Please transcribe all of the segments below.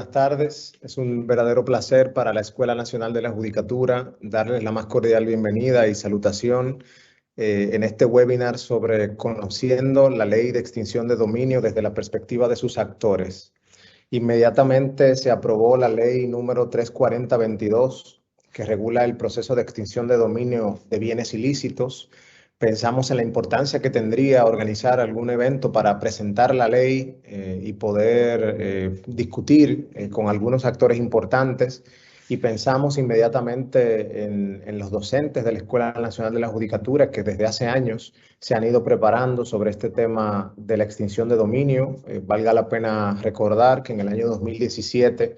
buenas tardes. Es un verdadero placer para la Escuela Nacional de la Judicatura darles la más cordial bienvenida y salutación en este webinar sobre conociendo la ley de extinción de dominio desde la perspectiva de sus actores. Inmediatamente se aprobó la ley número 340/22 que regula el proceso de extinción de dominio de bienes ilícitos. Pensamos en la importancia que tendría organizar algún evento para presentar la ley y poder discutir con algunos actores importantes. Y pensamos inmediatamente en los docentes de la Escuela Nacional de la Judicatura que desde hace años se han ido preparando sobre este tema de la extinción de dominio. Valga la pena recordar que en el año 2017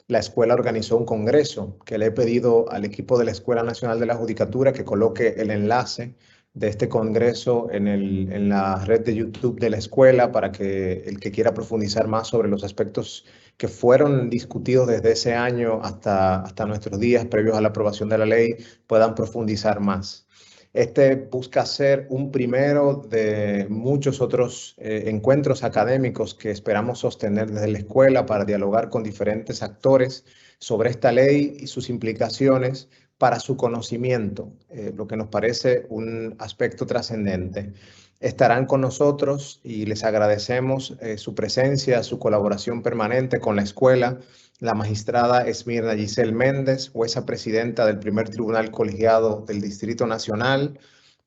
la escuela organizó un congreso que le he pedido al equipo de la Escuela Nacional de la Judicatura que coloque el enlace de este congreso en la red de YouTube de la escuela para que el que quiera profundizar más sobre los aspectos que fueron discutidos desde ese año hasta nuestros días previos a la aprobación de la ley puedan profundizar más. Este busca ser un primero de muchos otros encuentros académicos que esperamos sostener desde la escuela para dialogar con diferentes actores sobre esta ley y sus implicaciones para su conocimiento, lo que nos parece un aspecto trascendente. Estarán con nosotros y les agradecemos su presencia, su colaboración permanente con la escuela, la magistrada Esmirna Giselle Méndez, jueza presidenta del primer tribunal colegiado del Distrito Nacional,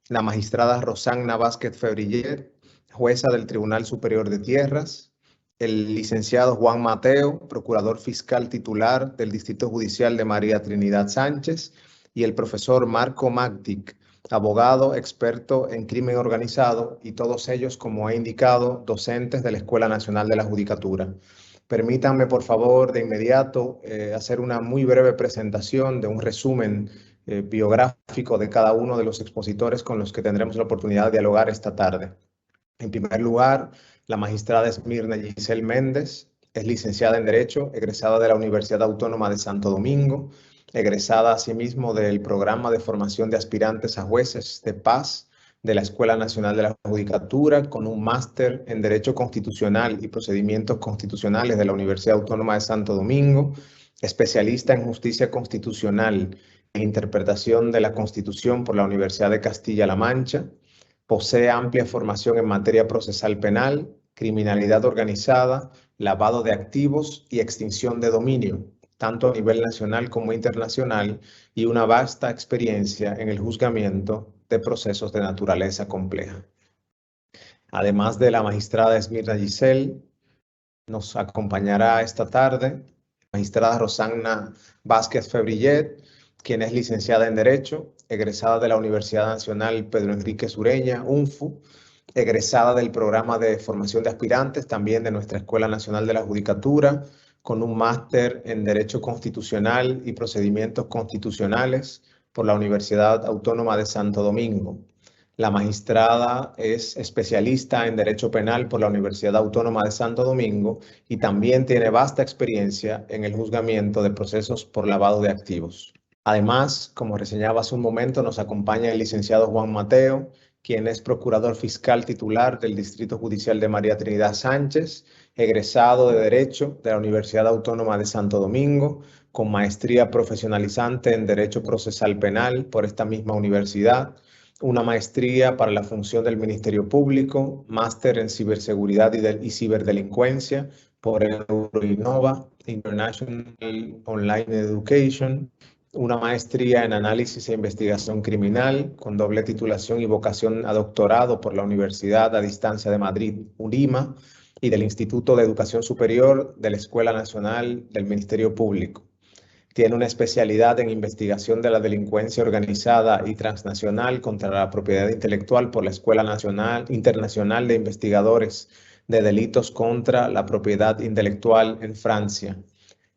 la magistrada Rosagna Vázquez Febrillet, jueza del Tribunal Superior de Tierras, el licenciado Juan Mateo, procurador fiscal titular del Distrito Judicial de María Trinidad Sánchez, y el profesor Marco Magdic, abogado experto en crimen organizado, y todos ellos, como he indicado, docentes de la Escuela Nacional de la Judicatura. Permítanme, por favor, de inmediato hacer una muy breve presentación de un resumen biográfico de cada uno de los expositores con los que tendremos la oportunidad de dialogar esta tarde. En primer lugar, la magistrada Esmirna Giselle Méndez es licenciada en Derecho, egresada de la Universidad Autónoma de Santo Domingo, egresada asimismo del programa de formación de aspirantes a jueces de paz de la Escuela Nacional de la Judicatura, con un máster en Derecho Constitucional y Procedimientos Constitucionales de la Universidad Autónoma de Santo Domingo, especialista en Justicia Constitucional e Interpretación de la Constitución por la Universidad de Castilla-La Mancha. Posee amplia formación en materia procesal penal, criminalidad organizada, lavado de activos y extinción de dominio, tanto a nivel nacional como internacional, y una vasta experiencia en el juzgamiento de procesos de naturaleza compleja. Además de la magistrada Esmirna Giselle, nos acompañará esta tarde la magistrada Rosagna Vázquez Febrillet, quien es licenciada en Derecho, egresada de la Universidad Nacional Pedro Enríquez Ureña, UNFU, egresada del programa de formación de aspirantes, también de nuestra Escuela Nacional de la Judicatura, con un máster en Derecho Constitucional y Procedimientos Constitucionales por la Universidad Autónoma de Santo Domingo. La magistrada es especialista en Derecho Penal por la Universidad Autónoma de Santo Domingo y también tiene vasta experiencia en el juzgamiento de procesos por lavado de activos. Además, como reseñaba hace un momento, nos acompaña el licenciado Juan Mateo, quien es procurador fiscal titular del Distrito Judicial de María Trinidad Sánchez, egresado de Derecho de la Universidad Autónoma de Santo Domingo, con maestría profesionalizante en Derecho Procesal Penal por esta misma universidad, una maestría para la función del Ministerio Público, máster en Ciberseguridad y Ciberdelincuencia por Euroinnova, International Online Education, una maestría en Análisis e Investigación Criminal con doble titulación y vocación a doctorado por la Universidad a Distancia de Madrid, UNIMA, y del Instituto de Educación Superior de la Escuela Nacional del Ministerio Público. Tiene una especialidad en investigación de la delincuencia organizada y transnacional contra la propiedad intelectual por la Escuela Internacional de Investigadores de Delitos contra la Propiedad Intelectual en Francia.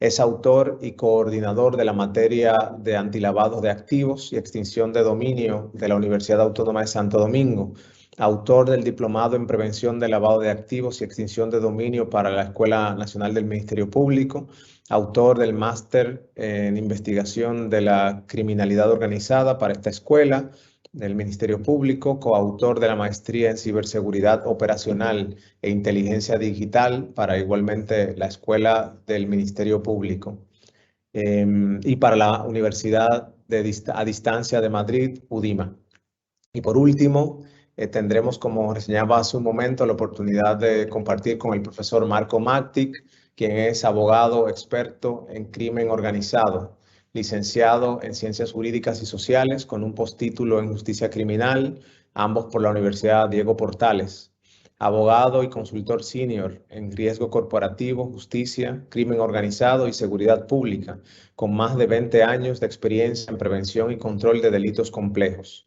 Es autor y coordinador de la materia de antilavado de activos y extinción de dominio de la Universidad Autónoma de Santo Domingo, autor del Diplomado en Prevención de Lavado de Activos y Extinción de Dominio para la Escuela Nacional del Ministerio Público, autor del Máster en Investigación de la Criminalidad Organizada para esta escuela, del Ministerio Público, coautor de la maestría en ciberseguridad operacional e inteligencia digital para igualmente la Escuela del Ministerio Público y para la Universidad a Distancia de Madrid, UDIMA. Y por último, tendremos, como reseñaba hace un momento, la oportunidad de compartir con el profesor Marco Mactic, quien es abogado experto en crimen organizado, licenciado en Ciencias Jurídicas y Sociales, con un postítulo en Justicia Criminal, ambos por la Universidad Diego Portales. Abogado y consultor senior en riesgo corporativo, justicia, crimen organizado y seguridad pública, con más de 20 años de experiencia en prevención y control de delitos complejos.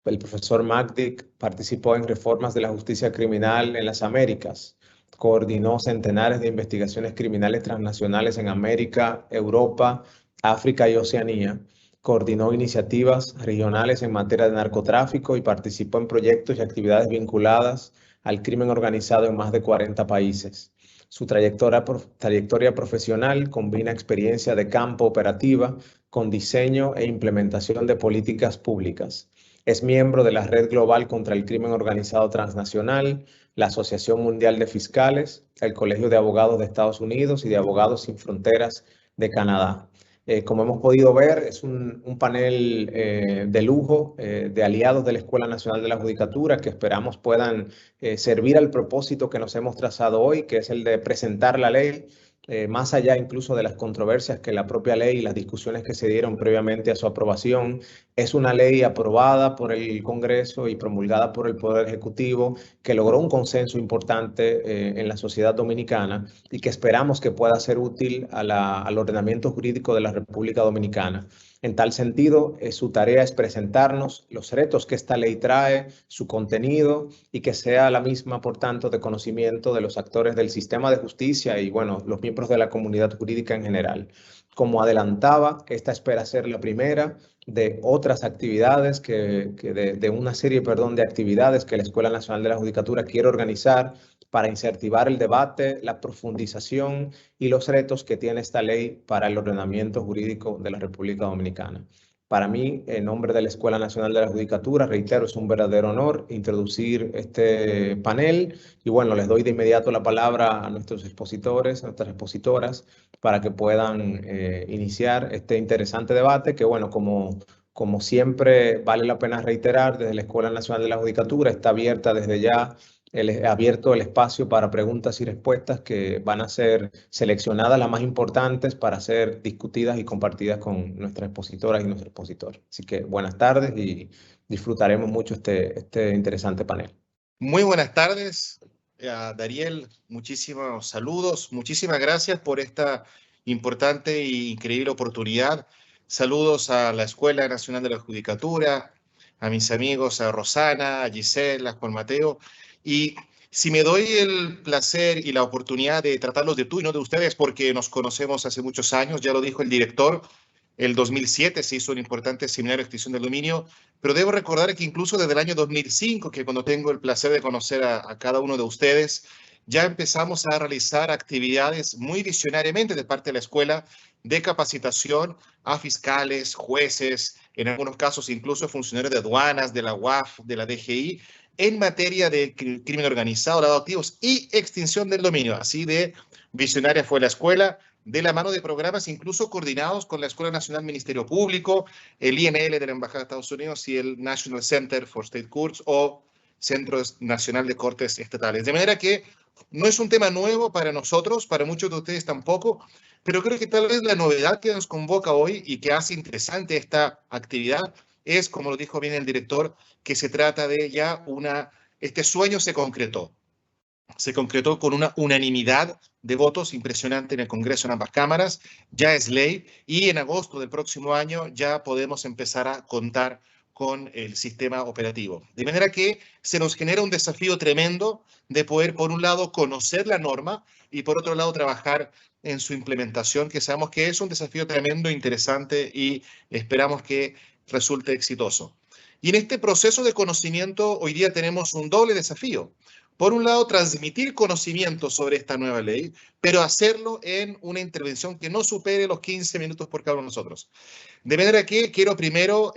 El profesor Magdic participó en reformas de la justicia criminal en las Américas, coordinó centenares de investigaciones criminales transnacionales en América, Europa, África y Oceanía, coordinó iniciativas regionales en materia de narcotráfico y participó en proyectos y actividades vinculadas al crimen organizado en más de 40 países. Su trayectoria profesional combina experiencia de campo operativa con diseño e implementación de políticas públicas. Es miembro de la Red Global contra el Crimen Organizado Transnacional, la Asociación Mundial de Fiscales, el Colegio de Abogados de Estados Unidos y de Abogados Sin Fronteras de Canadá. Como hemos podido ver, es un panel de lujo de aliados de la Escuela Nacional de la Judicatura que esperamos puedan servir al propósito que nos hemos trazado hoy, que es el de presentar la ley más allá incluso de las controversias que la propia ley y las discusiones que se dieron previamente a su aprobación. Es una ley aprobada por el Congreso y promulgada por el Poder Ejecutivo que logró un consenso importante en la sociedad dominicana y que esperamos que pueda ser útil al ordenamiento jurídico de la República Dominicana. En tal sentido, su tarea es presentarnos los retos que esta ley trae, su contenido y que sea la misma, por tanto, de conocimiento de los actores del sistema de justicia y, bueno, los miembros de la comunidad jurídica en general. Como adelantaba, esta espera ser la primera de otras actividades, de una serie, perdón, de actividades que la Escuela Nacional de la Judicatura quiere organizar para incentivar el debate, la profundización y los retos que tiene esta ley para el ordenamiento jurídico de la República Dominicana. Para mí, en nombre de la Escuela Nacional de la Judicatura, reitero, es un verdadero honor introducir este panel y bueno, les doy de inmediato la palabra a nuestros expositores, a nuestras expositoras, para que puedan iniciar este interesante debate que bueno, como siempre vale la pena reiterar, desde la Escuela Nacional de la Judicatura está abierta desde ya abierto el espacio para preguntas y respuestas que van a ser seleccionadas las más importantes para ser discutidas y compartidas con nuestras expositoras y nuestros expositores. Así que buenas tardes y disfrutaremos mucho este interesante panel. Muy buenas tardes, Dariel. Muchísimos saludos. Muchísimas gracias por esta importante e increíble oportunidad. Saludos a la Escuela Nacional de la Judicatura, a mis amigos, a Rosana, a Giselle, a Juan Mateo. Y si me doy el placer y la oportunidad de tratarlos de tú y no de ustedes, porque nos conocemos hace muchos años, ya lo dijo el director, el 2007 se hizo un importante seminario de extinción del dominio, pero debo recordar que incluso desde el año 2005, que cuando tengo el placer de conocer a cada uno de ustedes, ya empezamos a realizar actividades muy visionariamente de parte de la escuela de capacitación a fiscales, jueces, en algunos casos incluso funcionarios de aduanas, de la UAF, de la DGI, en materia de crimen organizado, lavado de activos y extinción del dominio. Así de visionaria fue la escuela, de la mano de programas incluso coordinados con la Escuela Nacional Ministerio Público, el INL de la Embajada de Estados Unidos y el National Center for State Courts o Centro Nacional de Cortes Estatales. De manera que no es un tema nuevo para nosotros, para muchos de ustedes tampoco, pero creo que tal vez la novedad que nos convoca hoy y que hace interesante esta actividad es, como lo dijo bien el director, que se trata de ya este sueño se concretó con una unanimidad de votos impresionante en el Congreso, en ambas cámaras, ya es ley y en agosto del próximo año ya podemos empezar a contar con el sistema operativo. De manera que se nos genera un desafío tremendo de poder, por un lado, conocer la norma y, por otro lado, trabajar en su implementación, que sabemos que es un desafío tremendo, interesante y esperamos que resulte exitoso. Y en este proceso de conocimiento hoy día tenemos un doble desafío. Por un lado, transmitir conocimiento sobre esta nueva ley, pero hacerlo en una intervención que no supere los 15 minutos por cada uno de nosotros. De manera que quiero primero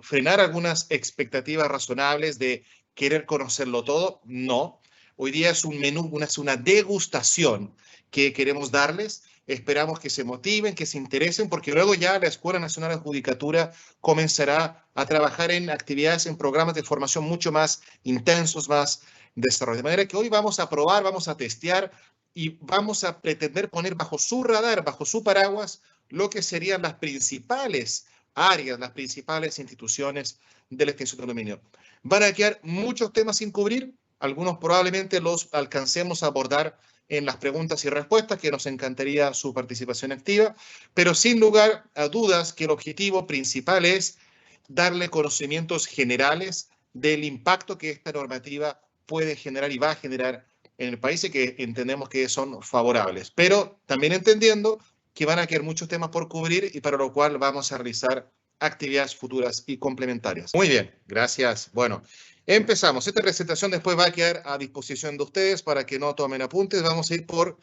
frenar algunas expectativas razonables de querer conocerlo todo. No. Hoy día es un menú, es una degustación que queremos darles. Esperamos que se motiven, que se interesen, porque luego ya la Escuela Nacional de Judicatura comenzará a trabajar en actividades, en programas de formación mucho más intensos, más desarrollados. De manera que hoy vamos a probar, vamos a testear y vamos a pretender poner bajo su radar, bajo su paraguas, lo que serían las principales áreas, las principales instituciones de la extensión del dominio. Van a quedar muchos temas sin cubrir, algunos probablemente los alcancemos a abordar en las preguntas y respuestas, que nos encantaría su participación activa, pero sin lugar a dudas que el objetivo principal es darle conocimientos generales del impacto que esta normativa puede generar y va a generar en el país y que entendemos que son favorables, pero también entendiendo que van a quedar muchos temas por cubrir y para lo cual vamos a realizar actividades futuras y complementarias. Muy bien, gracias. Bueno, empezamos. Esta presentación después va a quedar a disposición de ustedes para que no tomen apuntes. Vamos a ir por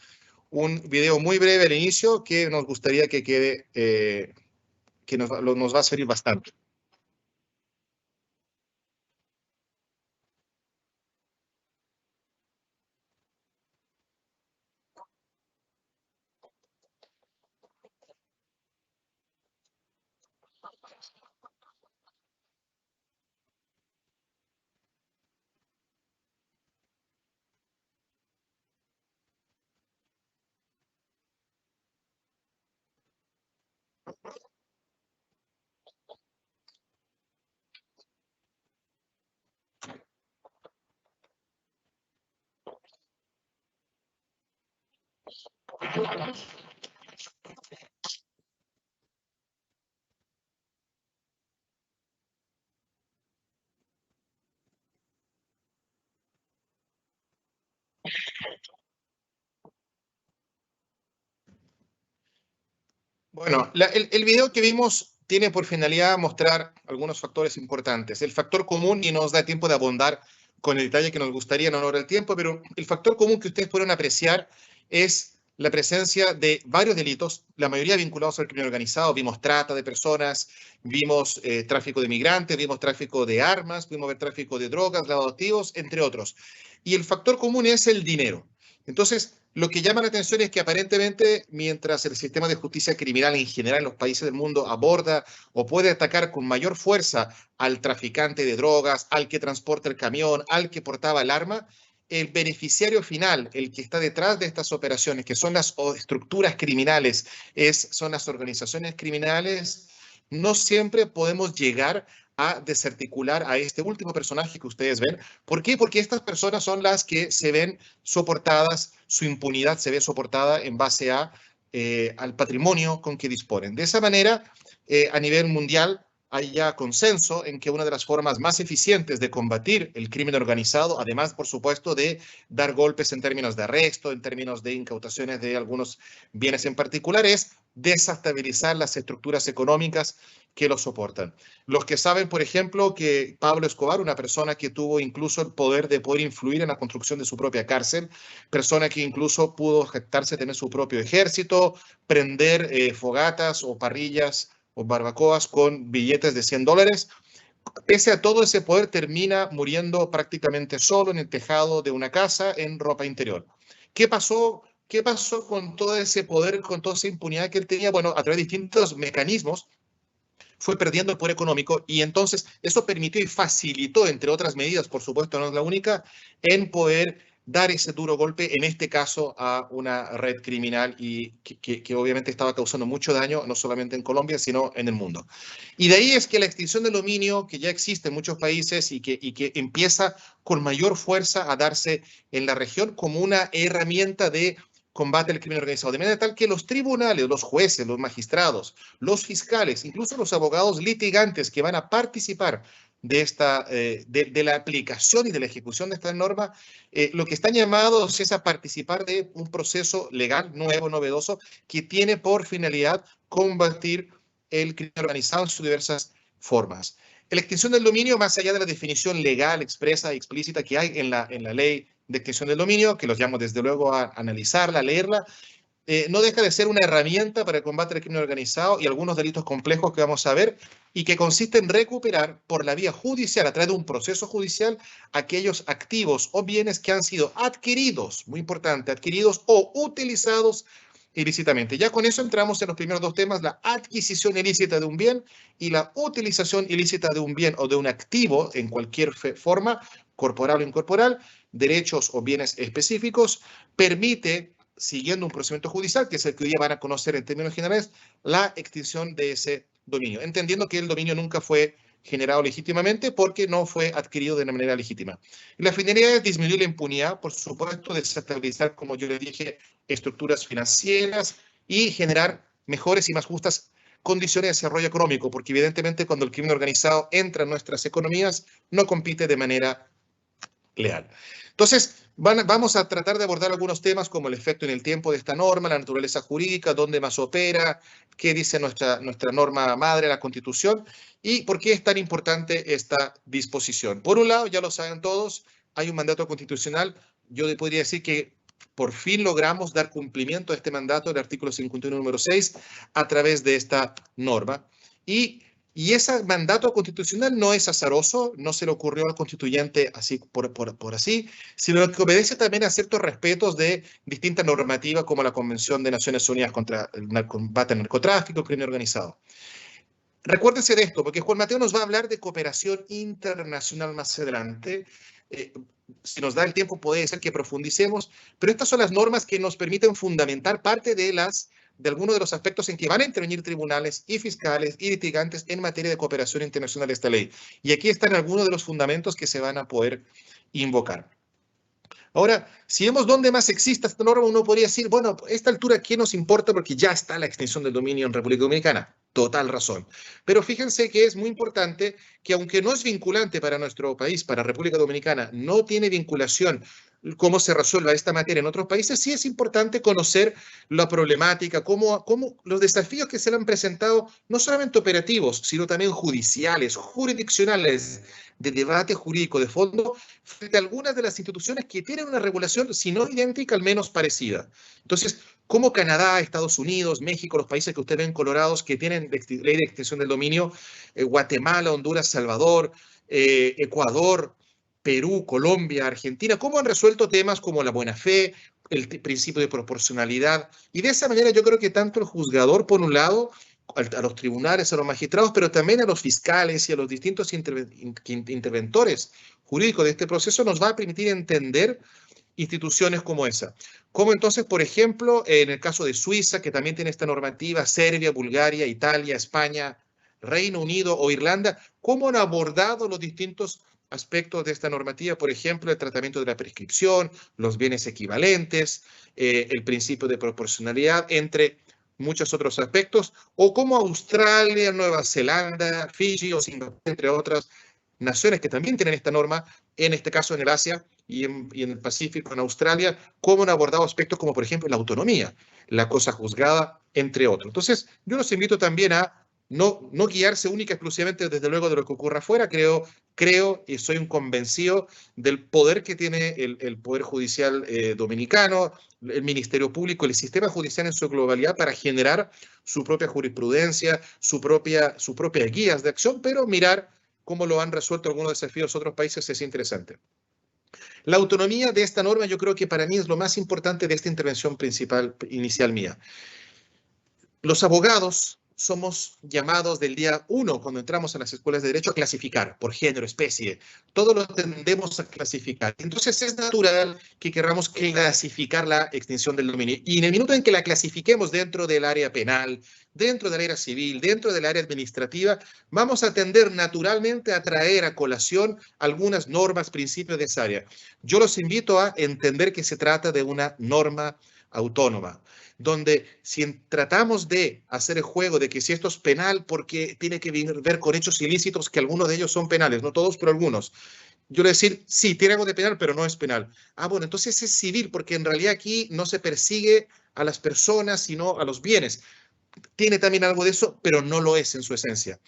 un video muy breve al inicio que nos gustaría que quede, que nos va a servir bastante. Bueno, el video que vimos tiene por finalidad mostrar algunos factores importantes. El factor común, y nos da tiempo de abundar con el detalle que nos gustaría en honor al tiempo, pero el factor común que ustedes pueden apreciar es la presencia de varios delitos, la mayoría vinculados al crimen organizado. Vimos trata de personas, vimos tráfico de migrantes, vimos tráfico de armas, vimos ver tráfico de drogas, lavado de activos, entre otros. Y el factor común es el dinero. Entonces, lo que llama la atención es que aparentemente, mientras el sistema de justicia criminal en general en los países del mundo aborda o puede atacar con mayor fuerza al traficante de drogas, al que transporta el camión, al que portaba el arma, el beneficiario final, el que está detrás de estas operaciones, que son las estructuras criminales, son las organizaciones criminales, no siempre podemos llegar a desarticular a este último personaje que ustedes ven. ¿Por qué? Porque estas personas son las que se ven soportadas, su impunidad se ve soportada en base al patrimonio con que disponen. De esa manera, a nivel mundial, hay ya consenso en que una de las formas más eficientes de combatir el crimen organizado, además, por supuesto, de dar golpes en términos de arresto, en términos de incautaciones de algunos bienes en particular, es desestabilizar las estructuras económicas que lo soportan. Los que saben, por ejemplo, que Pablo Escobar, una persona que tuvo incluso el poder de poder influir en la construcción de su propia cárcel, persona que incluso pudo jactarse de tener su propio ejército, prender fogatas o parrillas o barbacoas con billetes de $100, pese a todo ese poder termina muriendo prácticamente solo en el tejado de una casa en ropa interior. ¿Qué pasó? ¿Qué pasó con todo ese poder, con toda esa impunidad que él tenía? Bueno, a través de distintos mecanismos fue perdiendo el poder económico y entonces eso permitió y facilitó, entre otras medidas, por supuesto no es la única, en poder dar ese duro golpe, en este caso a una red criminal y que obviamente estaba causando mucho daño, no solamente en Colombia, sino en el mundo. Y de ahí es que la extinción del dominio, que ya existe en muchos países y que empieza con mayor fuerza a darse en la región como una herramienta de combate al crimen organizado, de manera tal que los tribunales, los jueces, los magistrados, los fiscales, incluso los abogados litigantes que van a participar de la aplicación y de la ejecución de esta norma, lo que están llamados es a participar de un proceso legal nuevo, novedoso, que tiene por finalidad combatir el crimen organizado en sus diversas formas. La extinción del dominio, más allá de la definición legal, expresa y explícita que hay en la ley de extinción del dominio, que los llamo desde luego a analizarla, a leerla, no deja de ser una herramienta para el combate al crimen organizado y algunos delitos complejos que vamos a ver, y que consiste en recuperar por la vía judicial, a través de un proceso judicial, aquellos activos o bienes que han sido adquiridos, muy importante, adquiridos o utilizados ilícitamente. Ya con eso entramos en los primeros dos temas: la adquisición ilícita de un bien y la utilización ilícita de un bien o de un activo en cualquier forma, corporal o incorporal, derechos o bienes específicos, permite, siguiendo un procedimiento judicial, que es el que hoy día van a conocer en términos generales, la extinción de ese dominio, entendiendo que el dominio nunca fue generado legítimamente porque no fue adquirido de una manera legítima. La finalidad es disminuir la impunidad, por supuesto, desestabilizar, como yo les dije, estructuras financieras y generar mejores y más justas condiciones de desarrollo económico, porque evidentemente cuando el crimen organizado entra en nuestras economías, no compite de manera leal. Entonces, vamos a tratar de abordar algunos temas como el efecto en el tiempo de esta norma, la naturaleza jurídica, dónde más opera, qué dice nuestra norma madre, la Constitución, y por qué es tan importante esta disposición. Por un lado, ya lo saben todos, hay un mandato constitucional. Yo podría decir que por fin logramos dar cumplimiento a este mandato del artículo 51, número 6, a través de esta norma. Y ese mandato constitucional no es azaroso, no se le ocurrió al constituyente así por así, sino que obedece también a ciertos respetos de distintas normativas, como la Convención de Naciones Unidas contra el combate al narcotráfico, el crimen organizado. Recuérdense de esto, porque Juan Mateo nos va a hablar de cooperación internacional más adelante. Si nos da el tiempo, puede ser que profundicemos, pero estas son las normas que nos permiten fundamentar parte de algunos de los aspectos en que van a intervenir tribunales y fiscales y litigantes en materia de cooperación internacional de esta ley. Y aquí están algunos de los fundamentos que se van a poder invocar. Ahora, si vemos dónde más existe esta norma, uno podría decir, bueno, a esta altura, ¿qué nos importa? Porque ya está la extinción del dominio en República Dominicana. Total razón. Pero fíjense que es muy importante que, aunque no es vinculante para nuestro país, para República Dominicana, no tiene vinculación cómo se resuelva esta materia en otros países, sí es importante conocer la problemática, cómo los desafíos que se le han presentado, no solamente operativos, sino también judiciales, jurisdiccionales, de debate jurídico de fondo, frente a algunas de las instituciones que tienen una regulación, si no idéntica, al menos parecida. Entonces, como Canadá, Estados Unidos, México, los países que ustedes ven colorados que tienen ley de extinción del dominio, Guatemala, Honduras, Salvador, Ecuador, Perú, Colombia, Argentina, cómo han resuelto temas como la buena fe, el principio de proporcionalidad. Y de esa manera yo creo que tanto el juzgador, por un lado, a los tribunales, a los magistrados, pero también a los fiscales y a los distintos interventores jurídicos de este proceso, nos va a permitir entender instituciones como esa. Como entonces, por ejemplo, en el caso de Suiza, que también tiene esta normativa, Serbia, Bulgaria, Italia, España, Reino Unido o Irlanda, cómo han abordado los distintos aspectos de esta normativa, por ejemplo, el tratamiento de la prescripción, los bienes equivalentes, el principio de proporcionalidad, entre muchos otros aspectos, o como Australia, Nueva Zelanda, Fiji o Singapur, entre otras naciones que también tienen esta norma, en este caso en el Asia y en el Pacífico, en Australia, cómo han abordado aspectos como, por ejemplo, la autonomía, la cosa juzgada, entre otros. Entonces, yo los invito también a no guiarse única y exclusivamente, desde luego, de lo que ocurra afuera. Creo y soy un convencido del poder que tiene el Poder Judicial dominicano, el Ministerio Público, el sistema judicial en su globalidad para generar su propia jurisprudencia, su propia guías de acción, pero mirar cómo lo han resuelto algunos desafíos de otros países es interesante. La autonomía de esta norma yo creo que para mí es lo más importante de esta intervención principal inicial mía. Los abogados somos llamados del día 1, cuando entramos a las escuelas de derecho, a clasificar por género, especie. Todo lo tendemos a clasificar. Entonces es natural que queramos clasificar la extinción del dominio. Y en el minuto en que la clasifiquemos dentro del área penal, dentro del área civil, dentro del área administrativa, vamos a tender naturalmente a traer a colación algunas normas, principios de esa área. Yo los invito a entender que se trata de una norma autónoma, donde si tratamos de hacer el juego de que si esto es penal porque tiene que ver con hechos ilícitos, que algunos de ellos son penales, no todos, pero algunos. Yo le decir, sí, tiene algo de penal, pero no es penal. Ah, bueno, entonces es civil, porque en realidad aquí no se persigue a las personas, sino a los bienes. Tiene también algo de eso, pero no lo es en su esencia.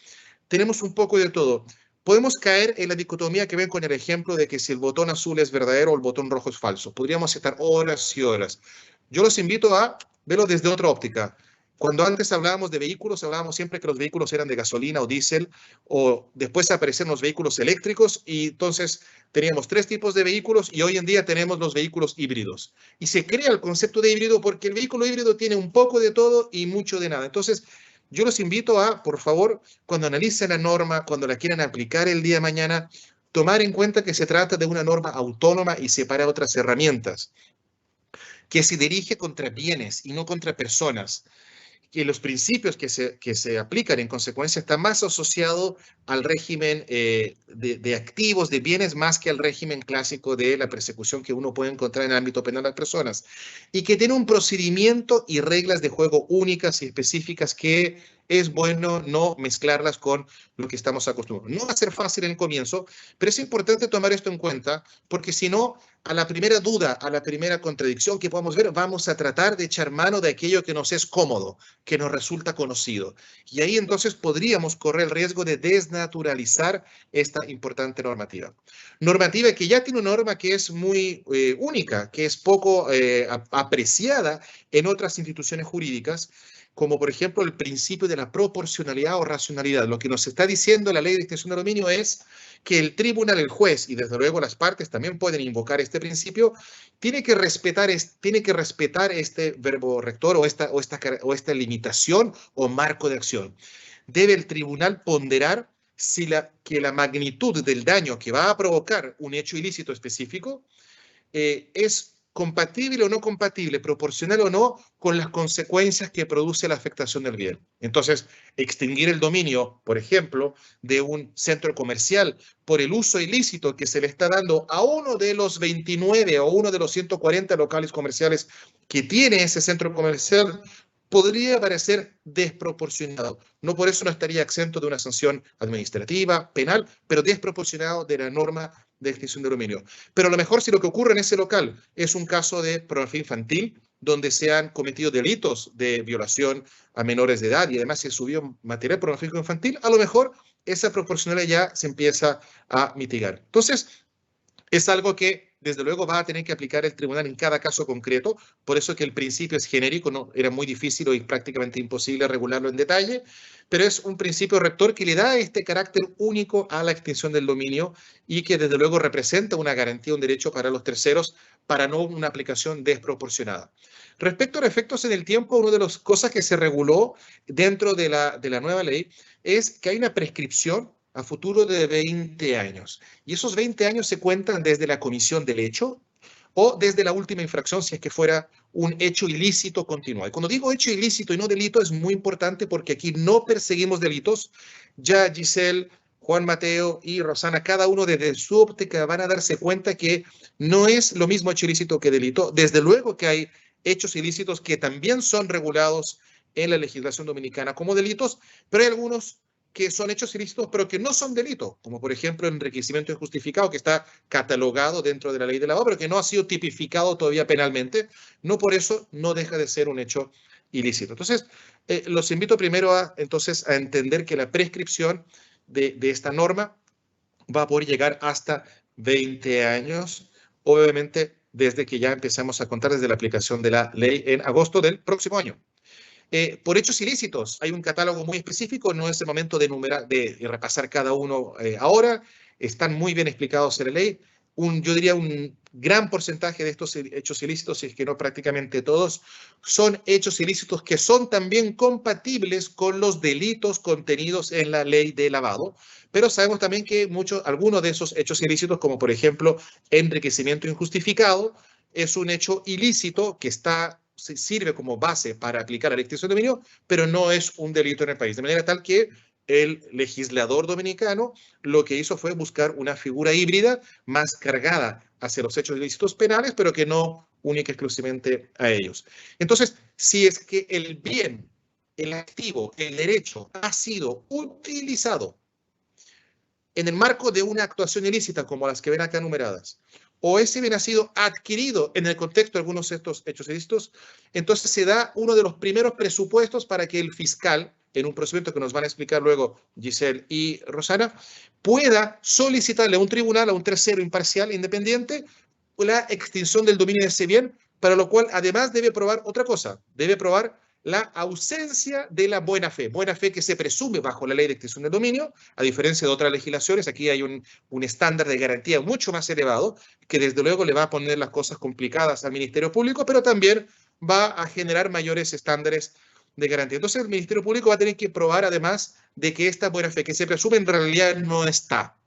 Tenemos un poco de todo. podemos caer en la dicotomía que ven con el ejemplo de que si el botón azul es verdadero o el botón rojo es falso. Podríamos estar horas y horas. Yo los invito a verlo desde otra óptica. Cuando antes hablábamos de vehículos, hablábamos siempre que los vehículos eran de gasolina o diésel, o después aparecieron los vehículos eléctricos, y entonces teníamos 3 tipos de vehículos, y hoy en día tenemos los vehículos híbridos. Y se crea el concepto de híbrido porque el vehículo híbrido tiene un poco de todo y mucho de nada. Entonces, yo los invito a, por favor, cuando analicen la norma, cuando la quieran aplicar el día de mañana, tomar en cuenta que se trata de una norma autónoma y separa otras herramientas, que se dirige contra bienes y no contra personas, que los principios que se aplican en consecuencia están más asociados al régimen de activos, de bienes, más que al régimen clásico de la persecución que uno puede encontrar en el ámbito penal de las personas, y que tiene un procedimiento y reglas de juego únicas y específicas que es bueno no mezclarlas con lo que estamos acostumbrados. No va a ser fácil en el comienzo, pero es importante tomar esto en cuenta, porque si no, a la primera duda, a la primera contradicción que podamos ver, vamos a tratar de echar mano de aquello que nos es cómodo, que nos resulta conocido. Y ahí entonces podríamos correr el riesgo de desnaturalizar esta importante normativa. Normativa que ya tiene una norma que es muy única, que es poco apreciada en otras instituciones jurídicas, como por ejemplo el principio de la proporcionalidad o racionalidad. Lo que nos está diciendo la ley de extinción de dominio es que el tribunal, el juez, y desde luego las partes también pueden invocar este principio, tiene que respetar este verbo rector o esta limitación o marco de acción. Debe el tribunal ponderar que la magnitud del daño que va a provocar un hecho ilícito específico es compatible o no compatible, proporcional o no, con las consecuencias que produce la afectación del bien. Entonces, extinguir el dominio, por ejemplo, de un centro comercial por el uso ilícito que se le está dando a uno de los 29 o uno de los 140 locales comerciales que tiene ese centro comercial, podría parecer desproporcionado. No por eso no estaría exento de una sanción administrativa, penal, pero desproporcionado de la norma de extinción de dominio. Pero a lo mejor si lo que ocurre en ese local es un caso de pornografía infantil, donde se han cometido delitos de violación a menores de edad y además se subió material pornográfico infantil, a lo mejor esa proporcionalidad ya se empieza a mitigar. Entonces, es algo que desde luego va a tener que aplicar el tribunal en cada caso concreto, por eso que el principio es genérico, no era muy difícil y prácticamente imposible regularlo en detalle, pero es un principio rector que le da este carácter único a la extinción del dominio y que desde luego representa una garantía, un derecho para los terceros, para no una aplicación desproporcionada. Respecto a los efectos en el tiempo, una de las cosas que se reguló dentro de la nueva ley es que hay una prescripción a futuro de 20 años. Y esos 20 años se cuentan desde la comisión del hecho o desde la última infracción, si es que fuera un hecho ilícito continuado. Y cuando digo hecho ilícito y no delito, es muy importante porque aquí no perseguimos delitos. Ya Giselle, Juan Mateo y Rosana, cada uno desde su óptica van a darse cuenta que no es lo mismo hecho ilícito que delito. Desde luego que hay hechos ilícitos que también son regulados en la legislación dominicana como delitos, pero hay algunos que son hechos ilícitos, pero que no son delitos, como por ejemplo el enriquecimiento injustificado, que está catalogado dentro de la ley de lavado, pero que no ha sido tipificado todavía penalmente. No por eso no deja de ser un hecho ilícito. Entonces, los invito primero a entender que la prescripción de esta norma va a poder llegar hasta 20 años, obviamente desde que ya empezamos a contar desde la aplicación de la ley en agosto del próximo año. Por hechos ilícitos, hay un catálogo muy específico, no es el momento de repasar cada uno ahora, están muy bien explicados en la ley. Yo diría un gran porcentaje de estos hechos ilícitos, si es que no prácticamente todos, son hechos ilícitos que son también compatibles con los delitos contenidos en la ley de lavado, pero sabemos también que algunos de esos hechos ilícitos, como por ejemplo enriquecimiento injustificado, es un hecho ilícito que sirve como base para aplicar la extinción de dominio, pero no es un delito en el país. De manera tal que el legislador dominicano lo que hizo fue buscar una figura híbrida más cargada hacia los hechos ilícitos penales, pero que no única exclusivamente a ellos. Entonces, si es que el bien, el activo, el derecho ha sido utilizado en el marco de una actuación ilícita como las que ven acá enumeradas, o ese bien ha sido adquirido en el contexto de algunos de estos hechos ilícitos, entonces se da uno de los primeros presupuestos para que el fiscal, en un procedimiento que nos van a explicar luego Giselle y Rosana, pueda solicitarle a un tribunal, a un tercero imparcial, independiente, la extinción del dominio de ese bien, para lo cual además debe probar otra cosa, debe probar la ausencia de la buena fe que se presume bajo la ley de extinción del dominio, a diferencia de otras legislaciones. Aquí hay un estándar de garantía mucho más elevado, que desde luego le va a poner las cosas complicadas al Ministerio Público, pero también va a generar mayores estándares de garantía. Entonces el Ministerio Público va a tener que probar además de que esta buena fe que se presume en realidad no está.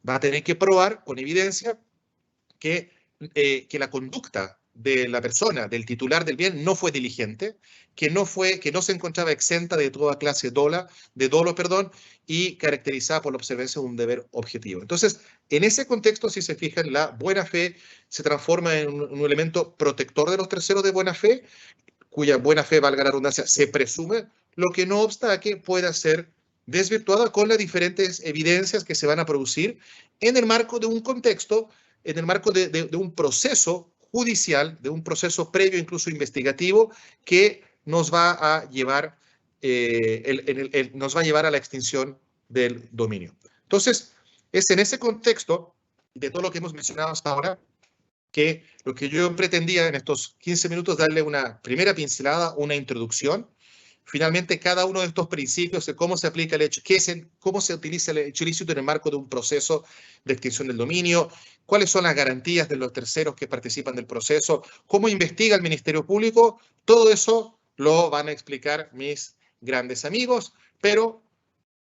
Va a tener que probar con evidencia que la conducta de la persona, del titular del bien, no fue diligente, que no se encontraba exenta de toda clase de dolo, y caracterizada por la observancia de un deber objetivo. Entonces, en ese contexto, si se fijan, la buena fe se transforma en un elemento protector de los terceros de buena fe, cuya buena fe, valga la redundancia, se presume, lo que no obsta a que pueda ser desvirtuada con las diferentes evidencias que se van a producir en el marco de un contexto, en el marco de un proceso judicial, de un proceso previo, incluso investigativo, que nos va a llevar, nos va a llevar a la extinción del dominio. Entonces, es en ese contexto de todo lo que hemos mencionado hasta ahora que lo que yo pretendía en estos 15 minutos darle una primera pincelada, una introducción. Finalmente, cada uno de estos principios de cómo se aplica el hecho, cómo se utiliza el hecho ilícito en el marco de un proceso de extinción del dominio, cuáles son las garantías de los terceros que participan del proceso, cómo investiga el Ministerio Público, todo eso lo van a explicar mis grandes amigos, pero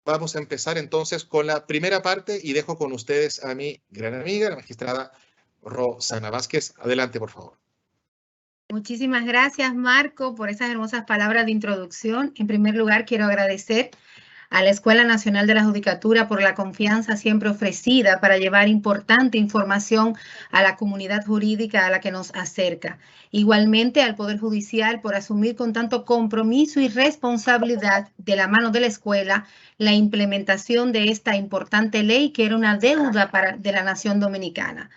vamos a empezar entonces con la primera parte y dejo con ustedes a mi gran amiga, la magistrada Rosana Vázquez. Adelante, por favor. Muchísimas gracias, Marco, por esas hermosas palabras de introducción. En primer lugar, quiero agradecer a la Escuela Nacional de la Judicatura por la confianza siempre ofrecida para llevar importante información a la comunidad jurídica a la que nos acerca. Igualmente al Poder Judicial por asumir con tanto compromiso y responsabilidad de la mano de la escuela la implementación de esta importante ley que era una deuda de la nación dominicana.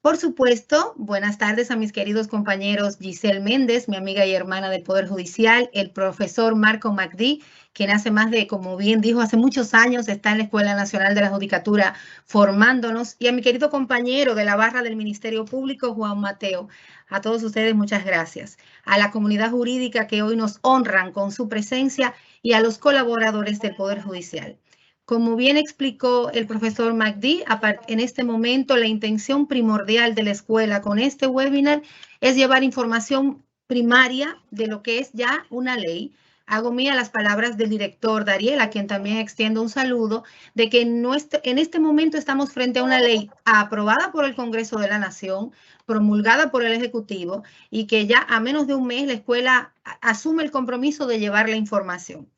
Por supuesto, buenas tardes a mis queridos compañeros Giselle Méndez, mi amiga y hermana del Poder Judicial, el profesor Marco Magdi, quien hace más de, como bien dijo, hace muchos años está en la Escuela Nacional de la Judicatura formándonos, y a mi querido compañero de la barra del Ministerio Público, Juan Mateo. A todos ustedes, muchas gracias. A la comunidad jurídica que hoy nos honran con su presencia y a los colaboradores del Poder Judicial. Como bien explicó el profesor Magdi, en este momento la intención primordial de la escuela con este webinar es llevar información primaria de lo que es ya una ley. Hago mía las palabras del director Dariel, a quien también extiendo un saludo, de que en este momento estamos frente a una ley aprobada por el Congreso de la Nación, promulgada por el Ejecutivo, y que ya a menos de un mes la escuela asume el compromiso de llevar la información.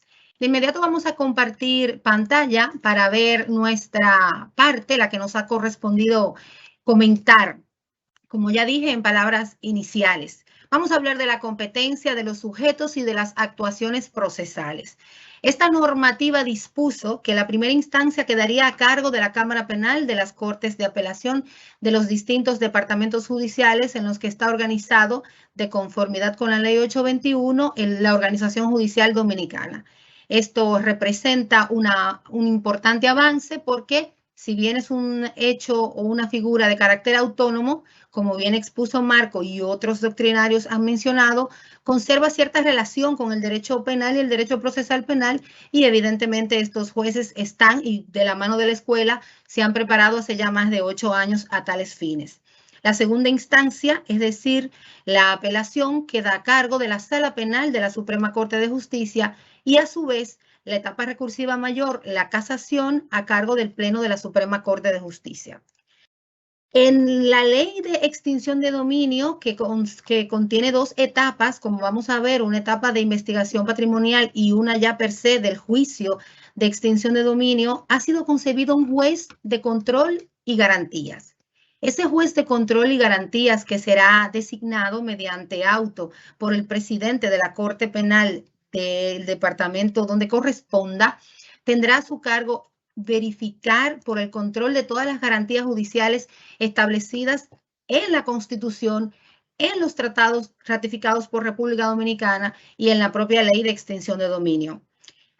De inmediato vamos a compartir pantalla para ver nuestra parte, la que nos ha correspondido comentar, como ya dije en palabras iniciales. Vamos a hablar de la competencia de los sujetos y de las actuaciones procesales. Esta normativa dispuso que la primera instancia quedaría a cargo de la Cámara Penal de las Cortes de Apelación de los distintos departamentos judiciales en los que está organizado, de conformidad con la Ley 821, la Organización Judicial Dominicana. Esto representa un importante avance porque, si bien es un hecho o una figura de carácter autónomo, como bien expuso Marco y otros doctrinarios han mencionado, conserva cierta relación con el derecho penal y el derecho procesal penal, y evidentemente estos jueces están, y de la mano de la escuela, se han preparado hace ya más de 8 años a tales fines. La segunda instancia, es decir, la apelación, queda a cargo de la Sala Penal de la Suprema Corte de Justicia, y a su vez la etapa recursiva mayor, la casación, a cargo del Pleno de la Suprema Corte de Justicia. En la ley de extinción de dominio, que contiene 2 etapas, como vamos a ver, una etapa de investigación patrimonial y una ya per se del juicio de extinción de dominio, ha sido concebido un juez de control y garantías. Ese juez de control y garantías, que será designado mediante auto por el presidente de la Corte Penal del departamento donde corresponda, tendrá a su cargo verificar por el control de todas las garantías judiciales establecidas en la Constitución, en los tratados ratificados por República Dominicana y en la propia ley de extinción de dominio.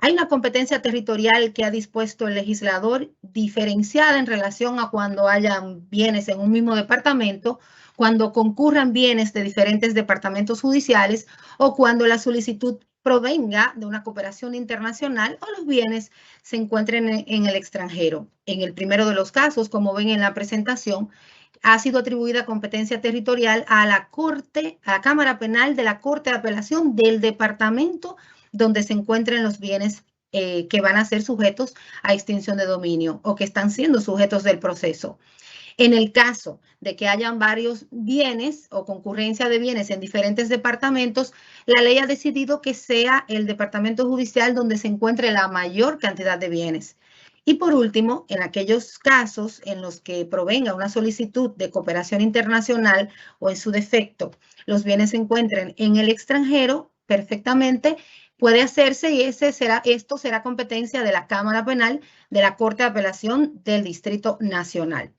Hay una competencia territorial que ha dispuesto el legislador diferenciada en relación a cuando hayan bienes en un mismo departamento, cuando concurran bienes de diferentes departamentos judiciales o cuando la solicitud provenga de una cooperación internacional o los bienes se encuentren en el extranjero. En el primero de los casos, como ven en la presentación, ha sido atribuida competencia territorial a la Cámara Penal de la Corte de Apelación del departamento donde se encuentren los bienes que van a ser sujetos a extinción de dominio o que están siendo sujetos del proceso. En el caso de que hayan varios bienes o concurrencia de bienes en diferentes departamentos, la ley ha decidido que sea el departamento judicial donde se encuentre la mayor cantidad de bienes. Y por último, en aquellos casos en los que provenga una solicitud de cooperación internacional o en su defecto los bienes se encuentren en el extranjero, perfectamente puede hacerse y esto será competencia de la Cámara Penal de la Corte de Apelación del Distrito Nacional.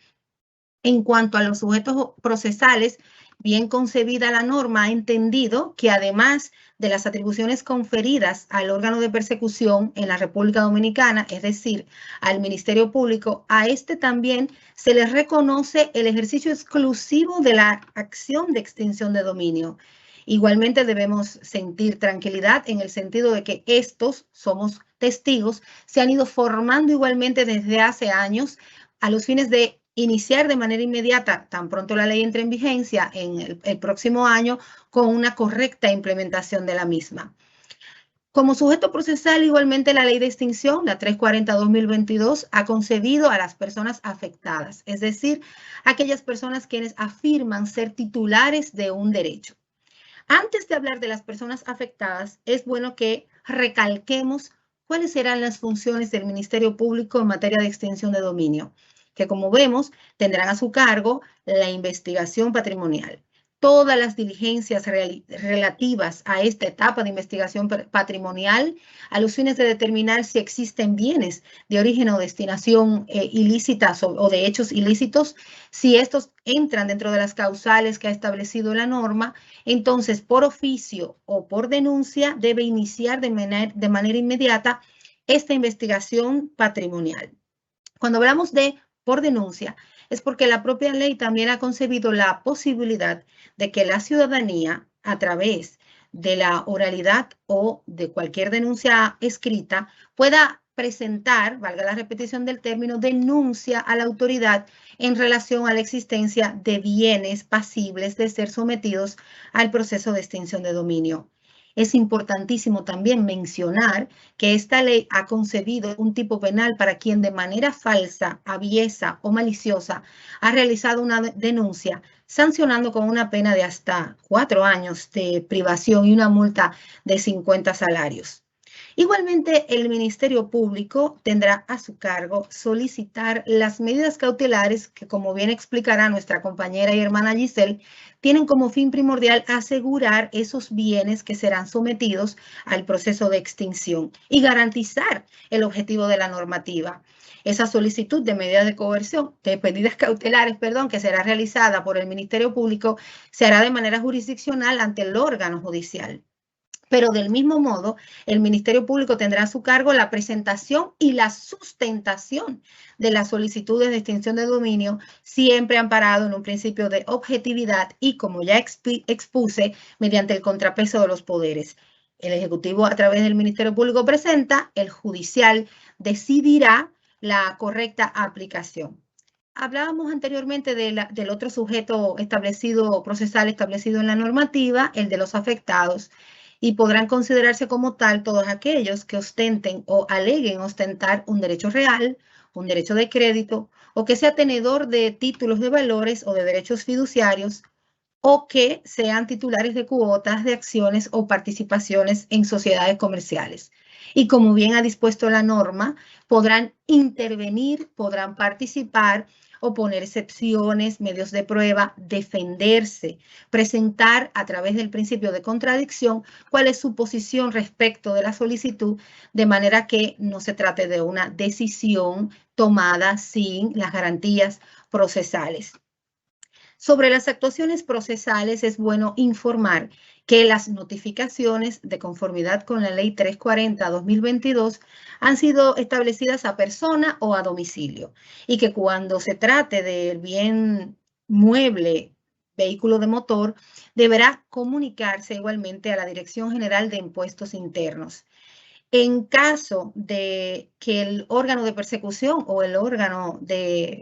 En cuanto a los sujetos procesales, bien concebida la norma ha entendido que además de las atribuciones conferidas al órgano de persecución en la República Dominicana, es decir, al Ministerio Público, a este también se le reconoce el ejercicio exclusivo de la acción de extinción de dominio. Igualmente debemos sentir tranquilidad en el sentido de que estos, somos testigos, se han ido formando igualmente desde hace años a los fines de iniciar de manera inmediata, tan pronto la ley entre en vigencia en el próximo año, con una correcta implementación de la misma. Como sujeto procesal, igualmente la ley de extinción, la 340-2022, ha concebido a las personas afectadas, es decir, aquellas personas quienes afirman ser titulares de un derecho. Antes de hablar de las personas afectadas, es bueno que recalquemos cuáles serán las funciones del Ministerio Público en materia de extinción de dominio, que como vemos tendrán a su cargo la investigación patrimonial. Todas las diligencias relativas a esta etapa de investigación patrimonial a los fines de determinar si existen bienes de origen o destinación ilícitas o de hechos ilícitos, si estos entran dentro de las causales que ha establecido la norma, entonces por oficio o por denuncia debe iniciar de manera inmediata esta investigación patrimonial. Cuando hablamos de por denuncia, es porque la propia ley también ha concebido la posibilidad de que la ciudadanía, a través de la oralidad o de cualquier denuncia escrita, pueda presentar, valga la repetición del término, denuncia a la autoridad en relación a la existencia de bienes pasibles de ser sometidos al proceso de extinción de dominio. Es importantísimo también mencionar que esta ley ha concebido un tipo penal para quien de manera falsa, aviesa o maliciosa ha realizado una denuncia, sancionando con una pena de hasta 4 años de privación y una multa de 50 salarios. Igualmente, el Ministerio Público tendrá a su cargo solicitar las medidas cautelares que, como bien explicará nuestra compañera y hermana Giselle, tienen como fin primordial asegurar esos bienes que serán sometidos al proceso de extinción y garantizar el objetivo de la normativa. Esa solicitud de medidas de coerción, de medidas cautelares, que será realizada por el Ministerio Público, se hará de manera jurisdiccional ante el órgano judicial. Pero del mismo modo, el Ministerio Público tendrá a su cargo la presentación y la sustentación de las solicitudes de extinción de dominio, siempre amparado en un principio de objetividad y, como ya expuse, mediante el contrapeso de los poderes. El Ejecutivo, a través del Ministerio Público, presenta, el Judicial decidirá la correcta aplicación. Hablábamos anteriormente del otro sujeto procesal establecido en la normativa, el de los afectados, y podrán considerarse como tal todos aquellos que ostenten o aleguen ostentar un derecho real, un derecho de crédito, o que sea tenedor de títulos de valores o de derechos fiduciarios, o que sean titulares de cuotas de acciones o participaciones en sociedades comerciales. Y como bien ha dispuesto la norma, podrán intervenir, podrán participar, oponer excepciones, medios de prueba, defenderse, presentar a través del principio de contradicción cuál es su posición respecto de la solicitud, de manera que no se trate de una decisión tomada sin las garantías procesales. Sobre las actuaciones procesales es bueno informar que las notificaciones de conformidad con la Ley 340/2022 han sido establecidas a persona o a domicilio y que cuando se trate del bien mueble, vehículo de motor, deberá comunicarse igualmente a la Dirección General de Impuestos Internos. En caso de que el órgano de persecución o el órgano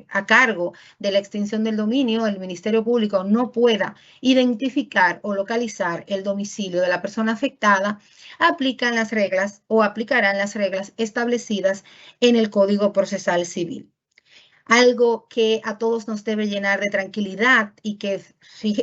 a cargo de la extinción del dominio, el Ministerio Público, no pueda identificar o localizar el domicilio de la persona afectada, aplican las reglas o aplicarán las reglas establecidas en el Código Procesal Civil. Algo que a todos nos debe llenar de tranquilidad y que